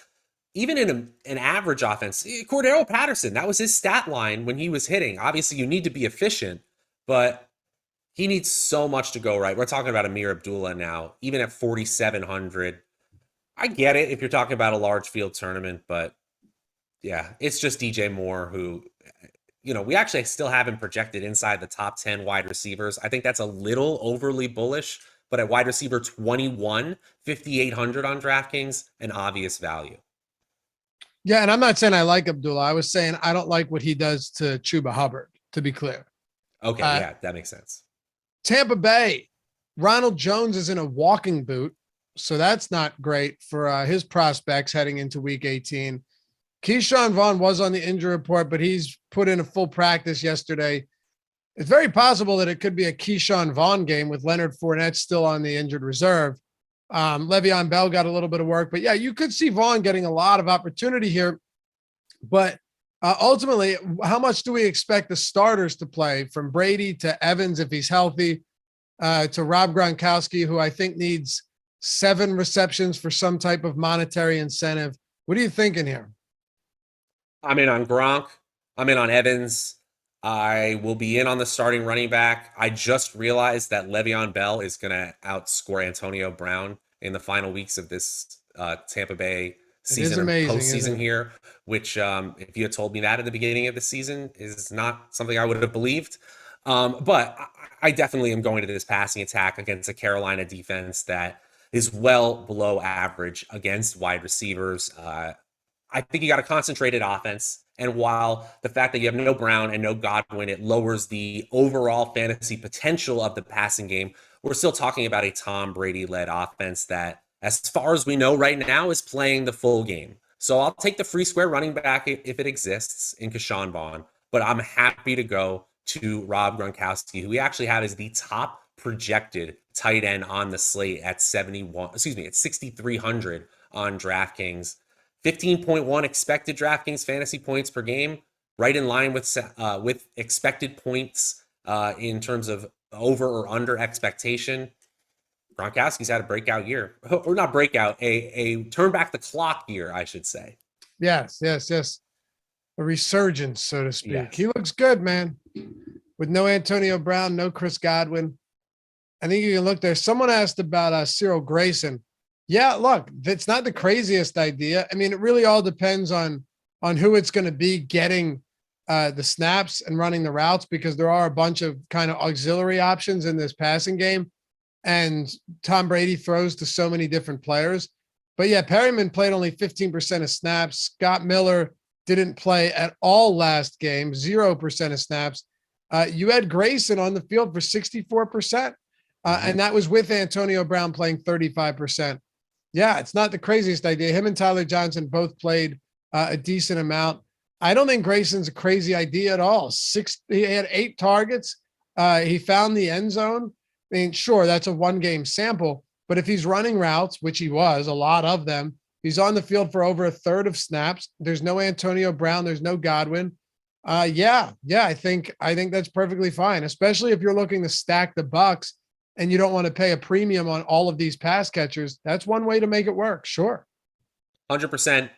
even in an average offense, Cordero Patterson, that was his stat line when he was hitting. Obviously, you need to be efficient, but he needs so much to go right. We're talking about Amir Abdullah now, even at 4,700. I get it if you're talking about a large field tournament, but yeah, it's just DJ Moore who, we actually still haven't projected inside the top 10 wide receivers. I think that's a little overly bullish, but at wide receiver 21, 5,800 on DraftKings, an obvious value. Yeah, and I'm not saying I like Abdullah. I was saying I don't like what he does to Chuba Hubbard, to be clear. Okay, yeah, that makes sense. Tampa Bay, Ronald Jones is in a walking boot, so that's not great for his prospects heading into Week 18. Keyshawn Vaughn was on the injury report, but he's put in a full practice yesterday. It's very possible that it could be a Keyshawn Vaughn game with Leonard Fournette still on the injured reserve. Le'Veon Bell got a little bit of work, but yeah, you could see Vaughn getting a lot of opportunity here. But ultimately, how much do we expect the starters to play, from Brady to Evans if he's healthy, to Rob Gronkowski, who I think needs 7 receptions for some type of monetary incentive. What are you thinking here? I'm in on Gronk. I'm in on Evans. I will be in on the starting running back. I just realized that Le'Veon Bell is going to outscore Antonio Brown in the final weeks of this Tampa Bay season or postseason here, which if you had told me that at the beginning of the season is not something I would have believed. But I definitely am going to this passing attack against a Carolina defense that is well below average against wide receivers. I think you got a concentrated offense. And while the fact that you have no Brown and no Godwin, it lowers the overall fantasy potential of the passing game, we're still talking about a Tom Brady-led offense that, as far as we know right now, is playing the full game. So I'll take the free square running back if it exists in Keyshawn Vaughn, but I'm happy to go to Rob Gronkowski, who we actually have as the top projected tight end on the slate at 6,300 on DraftKings. 15.1 expected DraftKings fantasy points per game, right in line with expected points in terms of over or under expectation. Gronkowski's had a breakout year, or not breakout, a turn back the clock year, I should say. Yes. A resurgence, so to speak. Yes. He looks good, man. With no Antonio Brown, no Chris Godwin. I think you can look there. Someone asked about Cyril Grayson. Yeah, look, that's not the craziest idea. I mean, it really all depends on who it's going to be getting the snaps and running the routes, because there are a bunch of kind of auxiliary options in this passing game. And Tom Brady throws to so many different players. But yeah, Perryman played only 15% of snaps. Scott Miller didn't play at all last game, 0% of snaps. You had Grayson on the field for 64%. And that was with Antonio Brown playing 35%. Yeah, it's not the craziest idea. Him and Tyler Johnson both played a decent amount. I don't think Grayson's a crazy idea at all. He had 8 targets. He found the end zone. I mean, sure, that's a 1-game sample, but if he's running routes, which he was, a lot of them, he's on the field for over a third of snaps. There's no Antonio Brown. There's no Godwin. Yeah, I think that's perfectly fine, especially if you're looking to stack the Bucks and you don't want to pay a premium on all of these pass catchers. That's one way to make it work. Sure. 100%.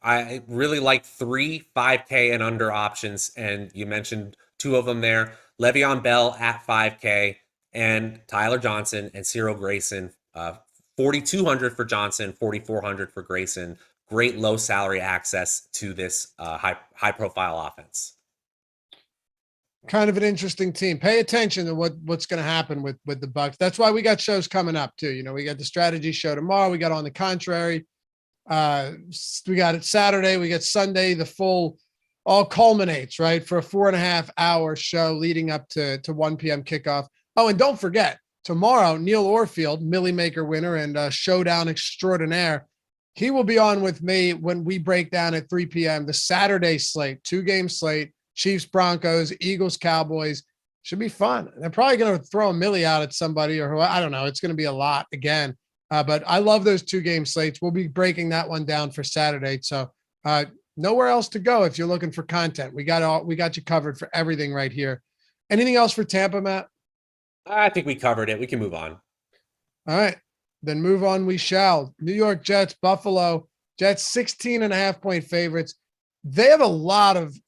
I really like 3 5K and under options. And you mentioned 2 of them there. Le'Veon Bell at 5K and Tyler Johnson and Cyril Grayson, 4,200 for Johnson, 4,400 for Grayson. Great low salary access to this high profile offense. Kind of an interesting team. Pay attention to what's going to happen with the Bucks. That's why we got shows coming up too. You know, we got the strategy show tomorrow. We got On the Contrary. We got it Saturday. We got Sunday. The full all culminates right for a 4.5-hour show leading up to 1 p.m. kickoff. Oh, and don't forget tomorrow, Neil Orfield, Millie Maker winner and showdown extraordinaire. He will be on with me when we break down at 3 p.m. the Saturday slate, 2-game slate. Chiefs, Broncos, Eagles, Cowboys. Should be fun. They're probably going to throw a Millie out at somebody or who, I don't know. It's going to be a lot again. But I love those 2-game slates. We'll be breaking that one down for Saturday. So nowhere else to go if you're looking for content. We got you covered for everything right here. Anything else for Tampa, Matt? I think we covered it. We can move on. All right. Then move on we shall. New York Jets, Buffalo. Jets 16.5-point favorites. They have a lot of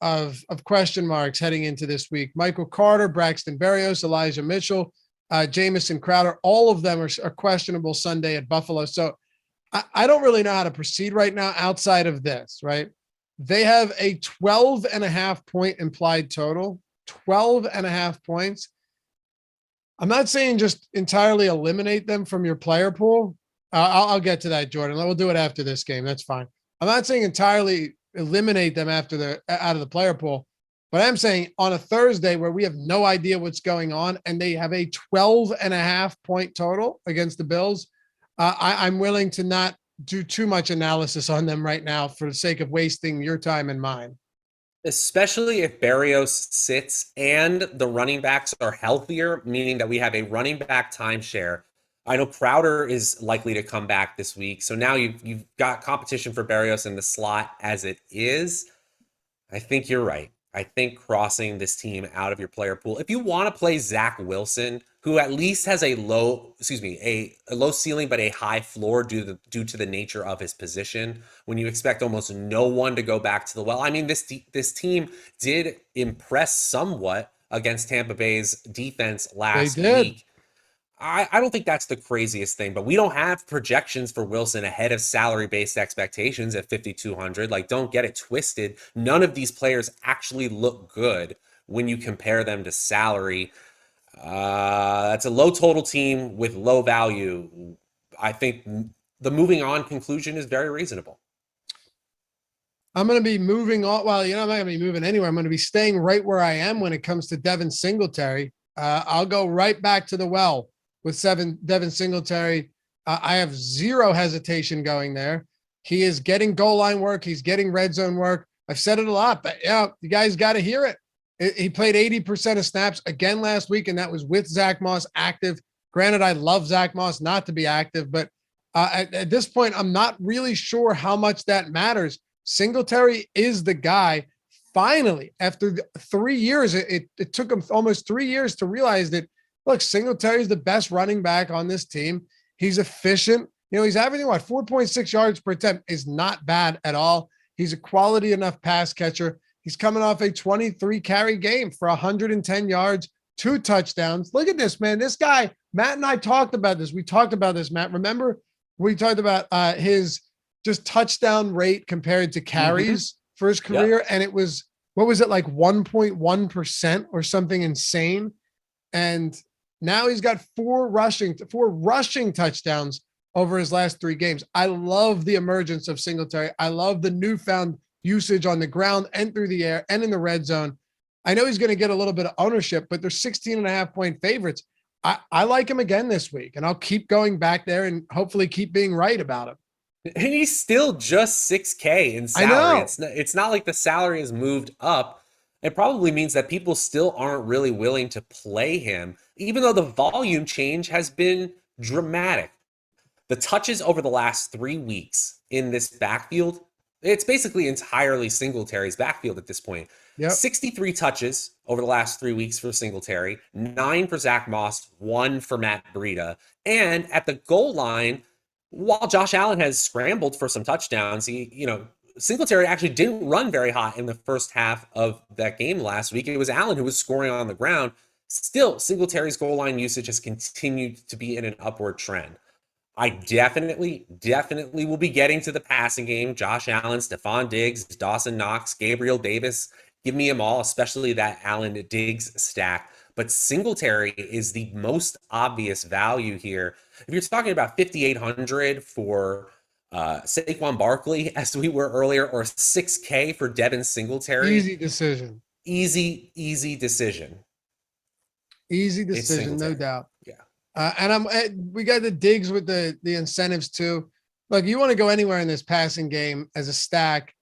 question marks heading into this week. Michael Carter, Braxton Berrios, Elijah Mitchell, Jamison Crowder, all of them are questionable Sunday at Buffalo. So I don't really know how to proceed right now outside of this, right? They have a 12.5-point implied total, 12.5 points. I'm not saying just entirely eliminate them from your player pool. I'll get to that, Jordan. We'll do it after this game. That's fine. I'm not saying entirely eliminate them after they're out of the player pool, but I'm saying on a Thursday where we have no idea what's going on and they have a 12.5-point total against the Bills, I'm willing to not do too much analysis on them right now for the sake of wasting your time and mine. Especially if Berrios sits and the running backs are healthier, meaning that we have a running back timeshare. I know Crowder is likely to come back this week. So now you've got competition for Berrios in the slot as it is. I think you're right. I think crossing this team out of your player pool, if you want to play Zach Wilson, who at least has a low ceiling but a high floor due to the nature of his position, when you expect almost no one to go back to the well. I mean, this team did impress somewhat against Tampa Bay's defense last week. I don't think that's the craziest thing, but we don't have projections for Wilson ahead of salary-based expectations at 5,200. Like, don't get it twisted. None of these players actually look good when you compare them to salary. That's a low total team with low value. I think the moving on conclusion is very reasonable. I'm going to be moving on. Well, I'm not going to be moving anywhere. I'm going to be staying right where I am when it comes to Devin Singletary. I'll go right back to the well with Devin Singletary. I have zero hesitation going there. He is getting goal line work. He's getting red zone work. I've said it a lot, but you guys got to hear it. He played 80% of snaps again last week, and that was with Zach Moss active. Granted, I love Zach Moss not to be active, but at this point, I'm not really sure how much that matters. Singletary is the guy. Finally, after 3 years, it took him almost 3 years to realize that, look, Singletary is the best running back on this team. He's efficient. He's averaging 4.6 yards per attempt is not bad at all. He's a quality enough pass catcher. He's coming off a 23 carry game for 110 yards, 2 touchdowns. Look at this, man. This guy, Matt and I talked about this. We talked about this, Matt. Remember we talked about his just touchdown rate compared to carries for his career. Yep. And it was, what was it, like 1.1% or something insane. And now he's got 4 rushing touchdowns over his last 3 games. I love the emergence of Singletary. I love the newfound usage on the ground and through the air and in the red zone. I know he's going to get a little bit of ownership, but they're 16.5-point favorites. I like him again this week, and I'll keep going back there and hopefully keep being right about him. And he's still just $6K in salary. It's not like the salary has moved up. It probably means that people still aren't really willing to play him, even though the volume change has been dramatic. The touches over the last 3 weeks in this backfield, it's basically entirely Singletary's backfield at this point. Yep. 63 touches over the last 3 weeks for Singletary, 9 for Zach Moss, 1 for Matt Breida. And at the goal line, while Josh Allen has scrambled for some touchdowns, Singletary actually didn't run very hot in the first half of that game last week. It was Allen who was scoring on the ground. Still, Singletary's goal line usage has continued to be in an upward trend. I definitely will be getting to the passing game. Josh Allen, Stefan Diggs, Dawson Knox, Gabriel Davis. Give me them all, especially that Allen Diggs stack. But Singletary is the most obvious value here. If you're talking about 5,800 for Saquon Barkley, as we were earlier, or 6K for Devin Singletary. Easy decision. Easy decision. Easy decision, no doubt. Yeah. And we got the Diggs with the incentives too. Look, you want to go anywhere in this passing game as a stack,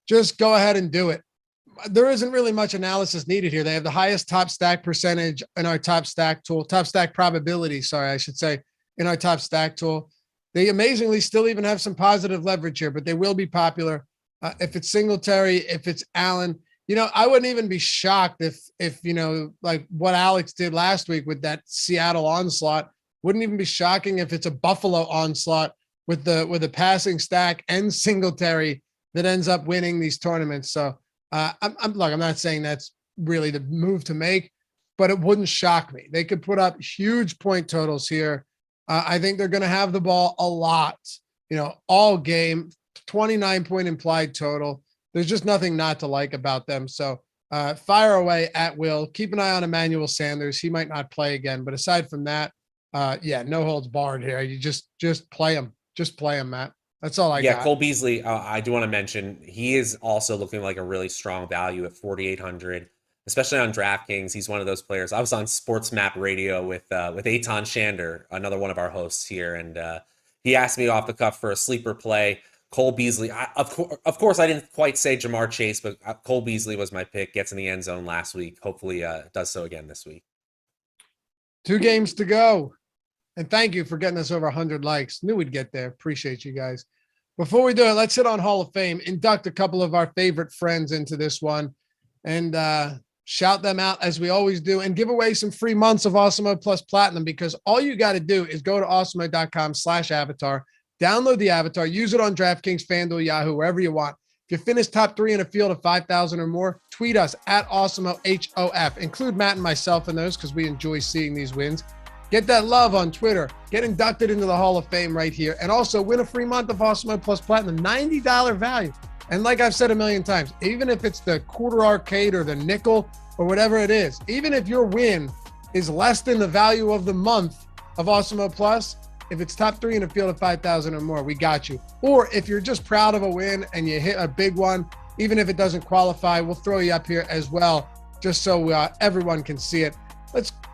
just go ahead and do it. There isn't really much analysis needed here. They have the highest top stack percentage in our top stack probability, I should say, in our top stack tool. They amazingly still even have some positive leverage here, but they will be popular. If it's Singletary, if it's Allen, I wouldn't even be shocked if like what Alex did last week with that Seattle onslaught. Wouldn't even be shocking if it's a Buffalo onslaught with the passing stack and Singletary that ends up winning these tournaments. So I'm not saying that's really the move to make, but it wouldn't shock me. They could put up huge point totals here. I think they're going to have the ball a lot, all game, 29-point implied total. There's just nothing not to like about them. So fire away at will. Keep an eye on Emmanuel Sanders. He might not play again, but aside from that, no holds barred here. You just play him. Just play him, Matt. That's all I got. Yeah, Cole Beasley, I do want to mention, he is also looking like a really strong value at 4,800, especially on DraftKings. He's one of those players. I was on Sports Map Radio with Eitan Shander, another one of our hosts here, and he asked me off the cuff for a sleeper play. Cole Beasley, of course, I didn't quite say Jamar Chase, but Cole Beasley was my pick. Gets in the end zone last week. Hopefully does so again this week. 2 games to go. And thank you for getting us over 100 likes. Knew we'd get there. Appreciate you guys. Before we do it, let's hit on Hall of Fame. Induct a couple of our favorite friends into this one. and shout them out as we always do, and give away some free months of Awesemo Plus Platinum, because all you got to do is go to awesemo.com/avatar, download the avatar, use it on DraftKings, FanDuel, Yahoo, wherever you want. If you finish top 3 in a field of 5,000 or more, tweet us at Awesemo HOF. Include Matt and myself in those because we enjoy seeing these wins. Get that love on Twitter. Get inducted into the Hall of Fame right here. And also win a free month of Awesemo Plus Platinum, $90 value. And like I've said a million times, even if it's the quarter arcade or the nickel or whatever it is, even if your win is less than the value of the month of Awesemo Plus, if it's top 3 in a field of 5,000 or more, we got you. Or if you're just proud of a win and you hit a big one, even if it doesn't qualify, we'll throw you up here as well, just so everyone can see it.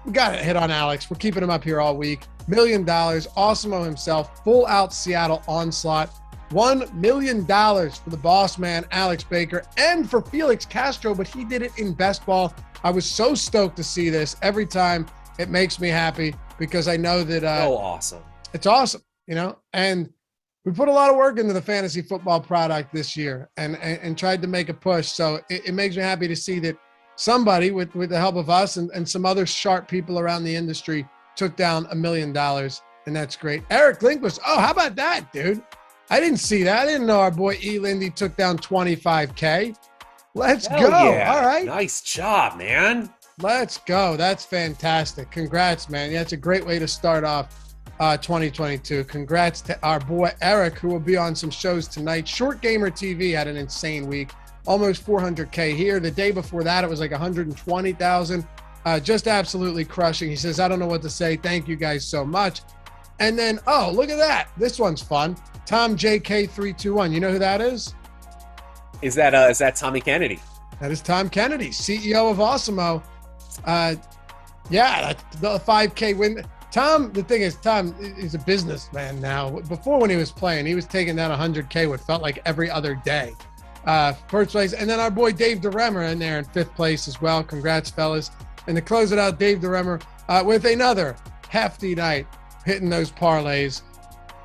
We got to hit on Alex. We're keeping him up here all week. $1 million, Awesemo himself, full out Seattle onslaught. $1 million for the boss man, Alex Baker, and for Felix Castro, but he did it in best ball. I was so stoked to see this. Every time it makes me happy because I know that awesome. It's awesome, and we put a lot of work into the fantasy football product this year and tried to make a push. So it makes me happy to see that somebody with the help of us and some other sharp people around the industry took down $1 million, and that's great. Eric Lindquist, how about that, dude? I didn't see that. I didn't know our boy E. Lindy took down 25K. Let's go. Yeah. All right. Nice job, man. Let's go. That's fantastic. Congrats, man. Yeah, it's a great way to start off 2022. Congrats to our boy Eric, who will be on some shows tonight. Short Gamer TV had an insane week. Almost 400K here. The day before that, it was like 120,000. Just absolutely crushing. He says, I don't know what to say. Thank you guys so much. And then, look at that. This one's fun. Tom JK321. You know who that is? Is that Tommy Kennedy? That is Tom Kennedy, CEO of Awesemo. That's the 5K win. Tom, the thing is, Tom is a businessman now. Before, when he was playing, he was taking down 100K what felt like every other day. First place. And then our boy Dave DeRemer in there in 5th place as well. Congrats, fellas. And to close it out, Dave DeRemer with another hefty night, hitting those parlays.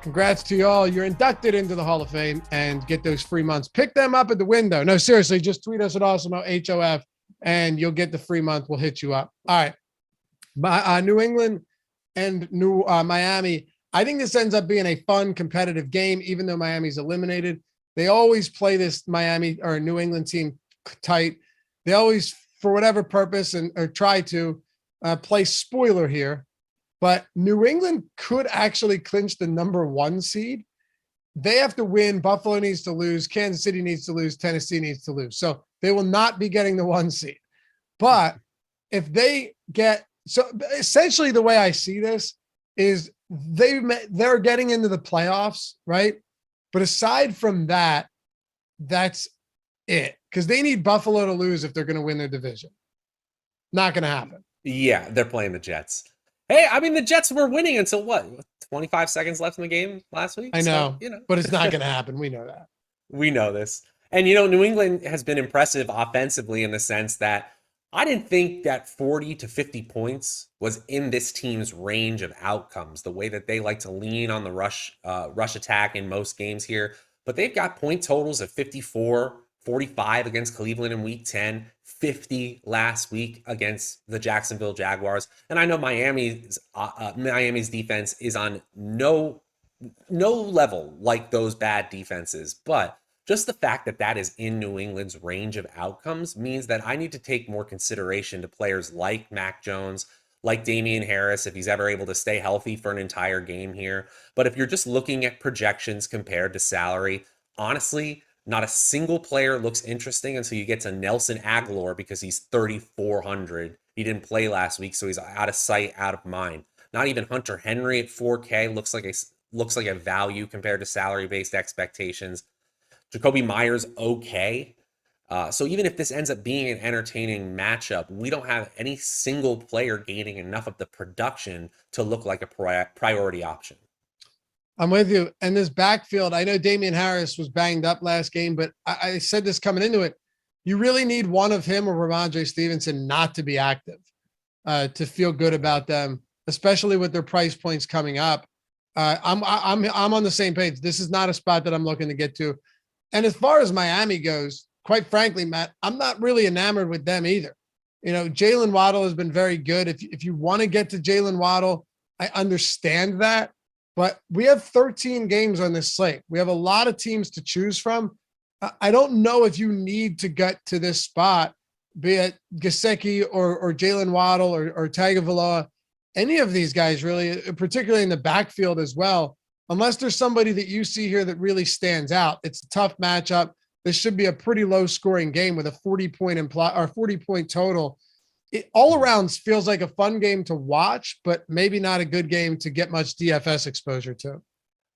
Congrats to you all. You're inducted into the Hall of Fame and get those free months. Pick them up at the window. No, seriously, just tweet us at Awesemo HOF and you'll get the free month. We'll hit you up. All right. New England and Miami. I think this ends up being a fun, competitive game, even though Miami's eliminated. They always play this Miami or New England team tight. They always, for whatever purpose, or try to play spoiler here. But New England could actually clinch the number 1 seed. They have to win. Buffalo needs to lose. Kansas City needs to lose. Tennessee needs to lose. So they will not be getting the 1 seed. But if they get, so essentially the way I see this is they're getting into the playoffs, right? But aside from that, that's it. Because they need Buffalo to lose if they're going to win their division. Not going to happen. Yeah, they're playing the Jets. Hey, I mean, the Jets were winning until 25 seconds left in the game last week? I know, but it's not going to happen. We know that. We know this. And, New England has been impressive offensively in the sense that I didn't think that 40 to 50 points was in this team's range of outcomes, the way that they like to lean on the rush attack in most games here. But they've got point totals of 54, 45 against Cleveland in week 10, 50 last week against the Jacksonville Jaguars. And I know Miami's defense is on no level like those bad defenses, but just the fact that that is in New England's range of outcomes means that I need to take more consideration to players like Mac Jones, like Damian Harris, if he's ever able to stay healthy for an entire game here. But if you're just looking at projections compared to salary, honestly, not a single player looks interesting until you get to Nelson Aguilar because he's 3,400. He didn't play last week, so he's out of sight, out of mind. Not even Hunter Henry at 4K looks like a value compared to salary-based expectations. Jacoby Myers, okay. So even if this ends up being an entertaining matchup, we don't have any single player gaining enough of the production to look like a priority option. I'm with you. And this backfield, I know Damian Harris was banged up last game, but I said this coming into it. You really need one of him or Ramondre Stevenson not to be active to feel good about them, especially with their price points coming up. I'm on the same page. This is not a spot that I'm looking to get to. And as far as Miami goes, quite frankly, Matt, I'm not really enamored with them either. You know, Jalen Waddle has been very good. If you want to get to Jalen Waddle, I understand that. But we have 13 games on this slate. We have a lot of teams to choose from. I don't know if you need to get to this spot, be it Gesicki or Jalen Waddle or Tagovailoa, any of these guys really, particularly in the backfield as well, unless there's somebody that you see here that really stands out. It's a tough matchup. This should be a pretty low scoring game with a 40-point total. It all around feels like a fun game to watch, but maybe not a good game to get much DFS exposure to.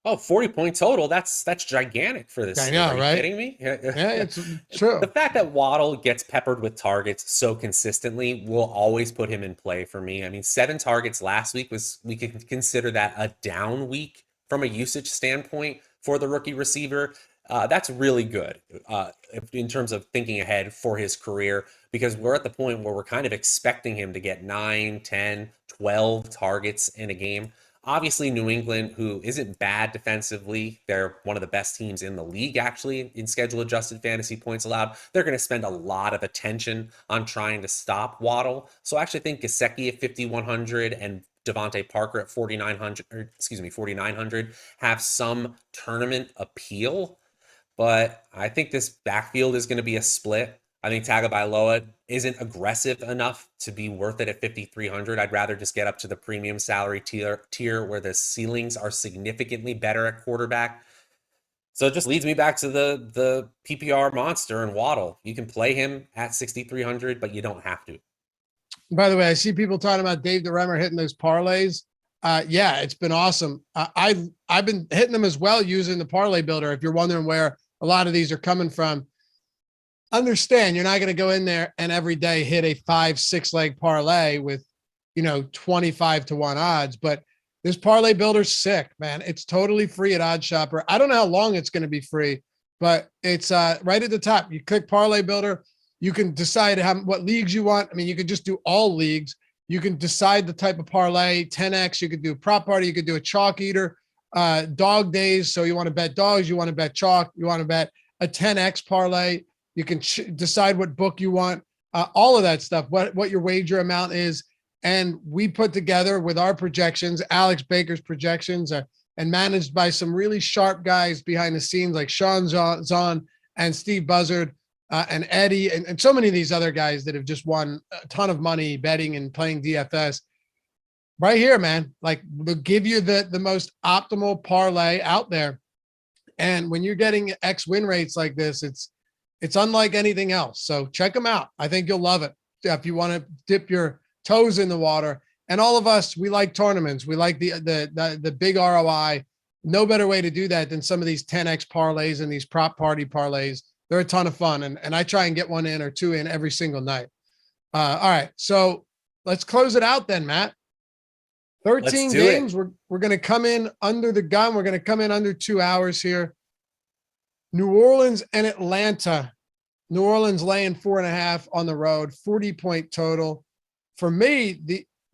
Oh, 40-point total. That's gigantic for this. I know, Are you right? kidding me? Yeah, it's true. The fact that Waddle gets peppered with targets so consistently will always put him in play for me. I mean, 7 targets last week we can consider that a down week from a usage standpoint for the rookie receiver. That's really good in terms of thinking ahead for his career, because we're at the point where we're kind of expecting him to get 9, 10, 12 targets in a game. Obviously, New England, who isn't bad defensively, they're one of the best teams in the league, actually, in schedule-adjusted fantasy points allowed. They're going to spend a lot of attention on trying to stop Waddle. So I actually think Gesicki at 5,100 and Devontae Parker at 4,900 have some tournament appeal. But I think this backfield is going to be a split. I think Tagovailoa isn't aggressive enough to be worth it at 5,300. I'd rather just get up to the premium salary tier where the ceilings are significantly better at quarterback. So it just leads me back to the PPR monster and Waddle. You can play him at 6,300, but you don't have to. By the way, I see people talking about Dave DeRemer hitting those parlays. Yeah, it's been awesome. I've been hitting them as well using the parlay builder. If you're wondering where a lot of these are coming from, understand you're not going to go in there and every day hit a 5-6 leg parlay with, 25 to 1 odds, but this parlay builder's sick, man. It's totally free at OddsShopper. I don't know how long it's going to be free, but it's right at the top. You click parlay builder. You can decide what leagues you want. I mean, you could just do all leagues. You can decide the type of parlay, 10X. You could do a prop party. You could do a chalk eater, dog days. So you want to bet dogs. You want to bet chalk. You want to bet a 10X parlay. You can decide what book you want, all of that stuff, what your wager amount is. And we put together with our projections, Alex Baker's projections, and managed by some really sharp guys behind the scenes like Sean Zahn and Steve Buzzard and Eddie and so many of these other guys that have just won a ton of money betting and playing DFS. Right here, man, like we'll give you the most optimal parlay out there. And when you're getting X win rates like this, it's unlike anything else. So check them out. I think you'll love it. If you want to dip your toes in the water, and all of us, we like tournaments. We like the big ROI. No better way to do that than some of these 10X parlays and these prop party parlays. They're a ton of fun. And I try and get 1 in or 2 in every single night. All right. So let's close it out then, Matt. 13 games. We're going to come in under the gun. We're going to come in under 2 hours here. New Orleans and Atlanta. New Orleans laying 4.5 on the road, 40-point total. For me,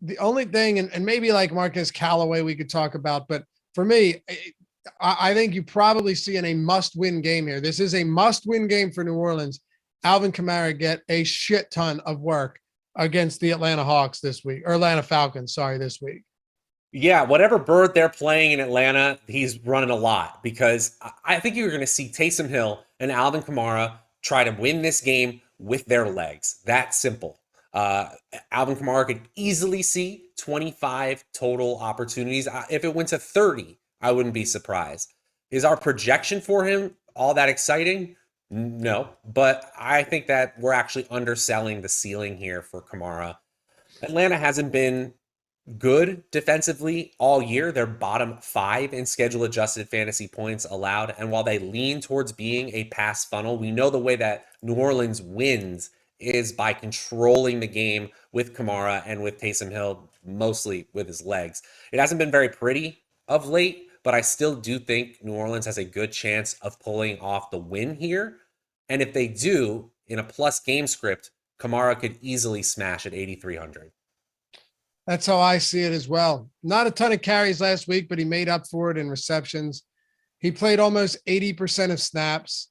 the only thing, and maybe like Marquez Callaway we could talk about, but for me, I think you probably see in a must-win game here. This is a must-win game for New Orleans. Alvin Kamara get a shit ton of work against the Atlanta Hawks this week, or Atlanta Falcons, this week. Yeah, whatever bird they're playing in Atlanta, he's running a lot, because I think you're going to see Taysom Hill and Alvin Kamara try to win this game with their legs. That simple. Alvin Kamara could easily see 25 total opportunities. If it went to 30, I wouldn't be surprised. Is our projection for him all that exciting? No, but I think that we're actually underselling the ceiling here for Kamara. Atlanta hasn't been good defensively all year. They're bottom 5 in schedule adjusted fantasy points allowed. And while they lean towards being a pass funnel, we know the way that New Orleans wins is by controlling the game with Kamara and with Taysom Hill, mostly with his legs. It hasn't been very pretty of late, but I still do think New Orleans has a good chance of pulling off the win here. And if they do, in a plus game script, Kamara could easily smash at 8,300. That's how I see it as well. Not a ton of carries last week, but he made up for it in receptions. He played almost 80% of snaps.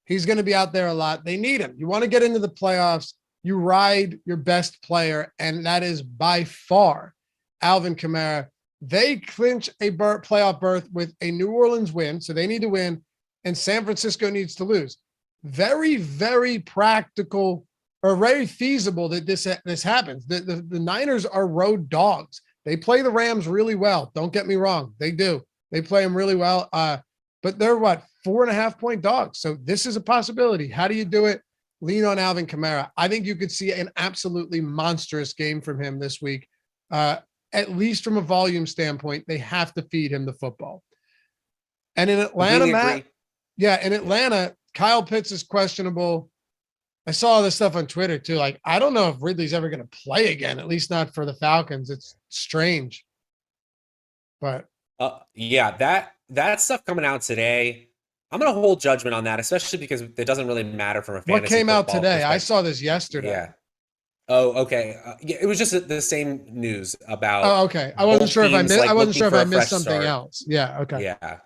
He's going to be out there a lot. They need him. You want to get into the playoffs, you ride your best player, and that is by far Alvin Kamara. They clinch a playoff berth with a New Orleans win, so they need to win, and San Francisco needs to lose. Very, very practical or very feasible that this happens. The Niners are road dogs. They play the Rams really well. Don't get me wrong. They do. They play them really well. But they're 4.5-point dogs. So this is a possibility. How do you do it? Lean on Alvin Kamara. I think you could see an absolutely monstrous game from him this week. At least from a volume standpoint, they have to feed him the football. And in Atlanta, Matt, in Atlanta, Kyle Pitts is questionable. I saw this stuff on Twitter too. Like, I don't know if Ridley's ever going to play again, at least not for the Falcons. It's strange. But that stuff coming out today, I'm going to hold judgment on that, especially because it doesn't really matter from a fantasy. What came out today? I saw this yesterday. Yeah. Oh, okay. It was just the same news about. Oh, okay. I wasn't sure if I missed. I wasn't sure if I missed something else. Yeah. Okay. Yeah.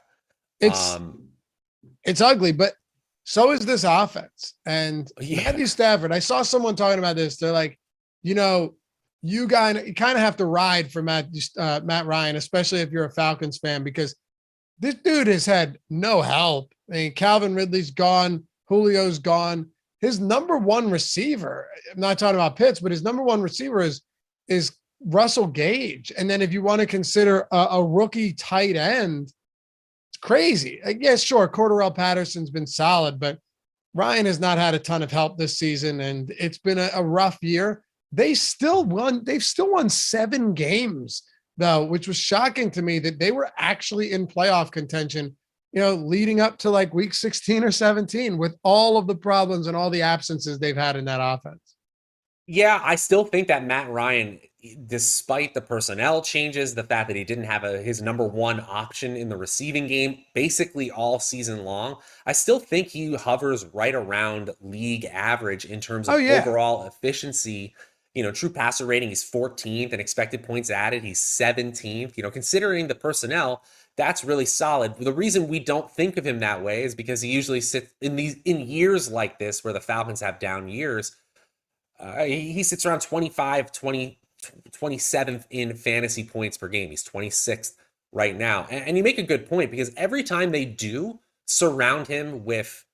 It's ugly, but so is this offense. And Matthew Stafford. I saw someone talking about this. They're like, you kind of have to ride for Matt Ryan, especially if you're a Falcons fan, because this dude has had no help. I mean, Calvin Ridley's gone. Julio's gone. His number one receiver, I'm not talking about Pitts, but his number one receiver is Russell Gage. And then if you want to consider a rookie tight end, it's crazy. Yeah, sure, Cordarrelle Patterson's been solid, but Ryan has not had a ton of help this season, and it's been a rough year. They've still won 7 games, though, which was shocking to me that they were actually in playoff contention, leading up to like week 16 or 17 with all of the problems and all the absences they've had in that offense. Yeah, I still think that Matt Ryan, despite the personnel changes, the fact that he didn't have his number one option in the receiving game basically all season long, I still think he hovers right around league average in terms of overall efficiency. True passer rating, he's 14th, and expected points added, he's 17th. Considering the personnel, that's really solid. The reason we don't think of him that way is because he usually sits in years like this where the Falcons have down years. He sits around 27th in fantasy points per game. He's 26th right now. And you make a good point, because every time they do surround him with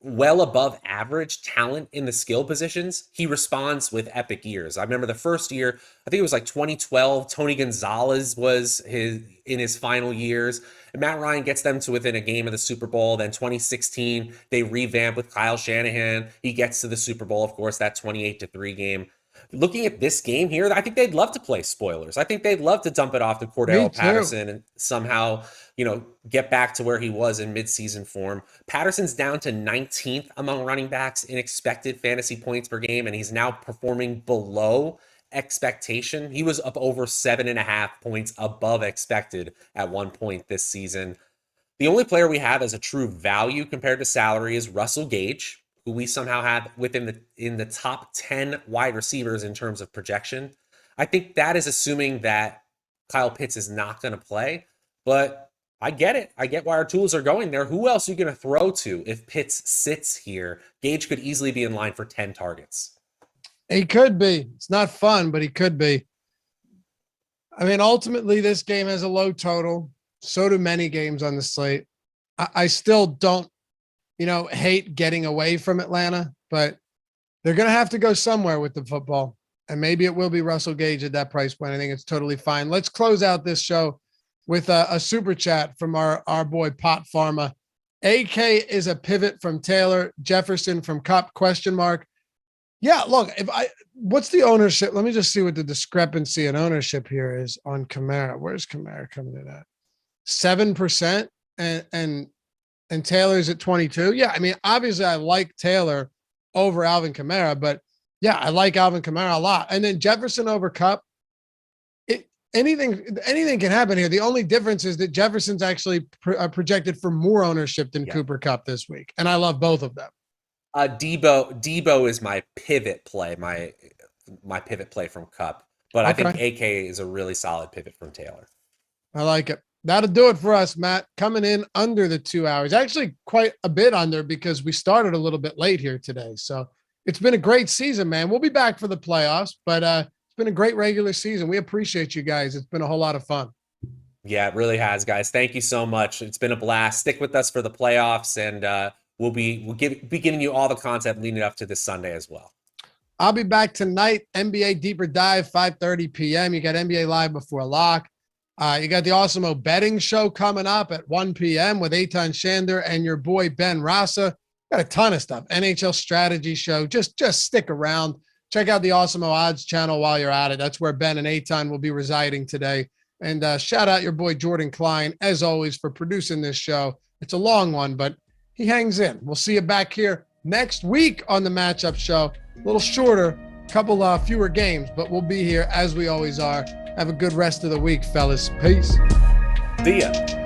well above average talent in the skill positions, he responds with epic years. I remember the first year, I think it was like 2012, Tony Gonzalez was in his final years, and Matt Ryan gets them to within a game of the Super Bowl. Then 2016, they revamp with Kyle Shanahan. He gets to the Super Bowl, of course, that 28-3 game. Looking at this game here, I think they'd love to play spoilers. I think they'd love to dump it off to Cordarrelle Patterson and somehow, get back to where he was in midseason form. Patterson's down to 19th among running backs in expected fantasy points per game, and he's now performing below expectation. He was up over 7.5 points above expected at one point this season. The only player we have as a true value compared to salary is Russell Gage, who we somehow have in the top 10 wide receivers in terms of projection. I think that is assuming that Kyle Pitts is not going to play, but I get it. I get why our tools are going there. Who else are you going to throw to if Pitts sits here? Gage could easily be in line for 10 targets. He could be. It's not fun, but he could be. I mean, ultimately, this game has a low total. So do many games on the slate. I still don't, hate getting away from Atlanta, but they're going to have to go somewhere with the football. And maybe it will be Russell Gage at that price point. I think it's totally fine. Let's close out this show with a super chat from our boy Pot Pharma. AK is a pivot from Taylor, Jefferson from Cup, ? Yeah, look, what's the ownership? Let me just see what the discrepancy in ownership here is on Kamara. Where's Kamara coming in at? 7% and Taylor's at 22. Yeah, I mean, obviously I like Taylor over Alvin Kamara, but yeah, I like Alvin Kamara a lot. And then Jefferson over Cup. Anything can happen here. The only difference is that Jefferson's actually projected for more ownership than Cooper Kupp this week, and I love both of them. Debo is my pivot play, my pivot play from Kupp, but I think AK is a really solid pivot from Taylor. I like it. That'll do it for us, Matt. Coming in under the 2 hours, actually quite a bit under because we started a little bit late here today. So it's been a great season, man. We'll be back for the playoffs, but it's been a great regular season. We appreciate you guys. It's been a whole lot of fun. Yeah, it really has, guys. Thank you so much. It's been a blast. Stick with us for the playoffs, and we'll be giving you all the content leading up to this Sunday as well. I'll be back tonight. NBA Deeper Dive, 5:30 p.m. You got NBA Live before lock. You got the Awesemo betting show coming up at 1 p.m. with Eitan Shander and your boy Ben Rasa. Got a ton of stuff. NHL strategy show. Just stick around. Check out the Awesemo Odds channel while you're at it. That's where Ben and Eitan will be residing today. And shout out your boy Jordan Klein, as always, for producing this show. It's a long one, but he hangs in. We'll see you back here next week on the Matchup Show. A little shorter, couple fewer games, but we'll be here as we always are. Have a good rest of the week, fellas. Peace. See ya.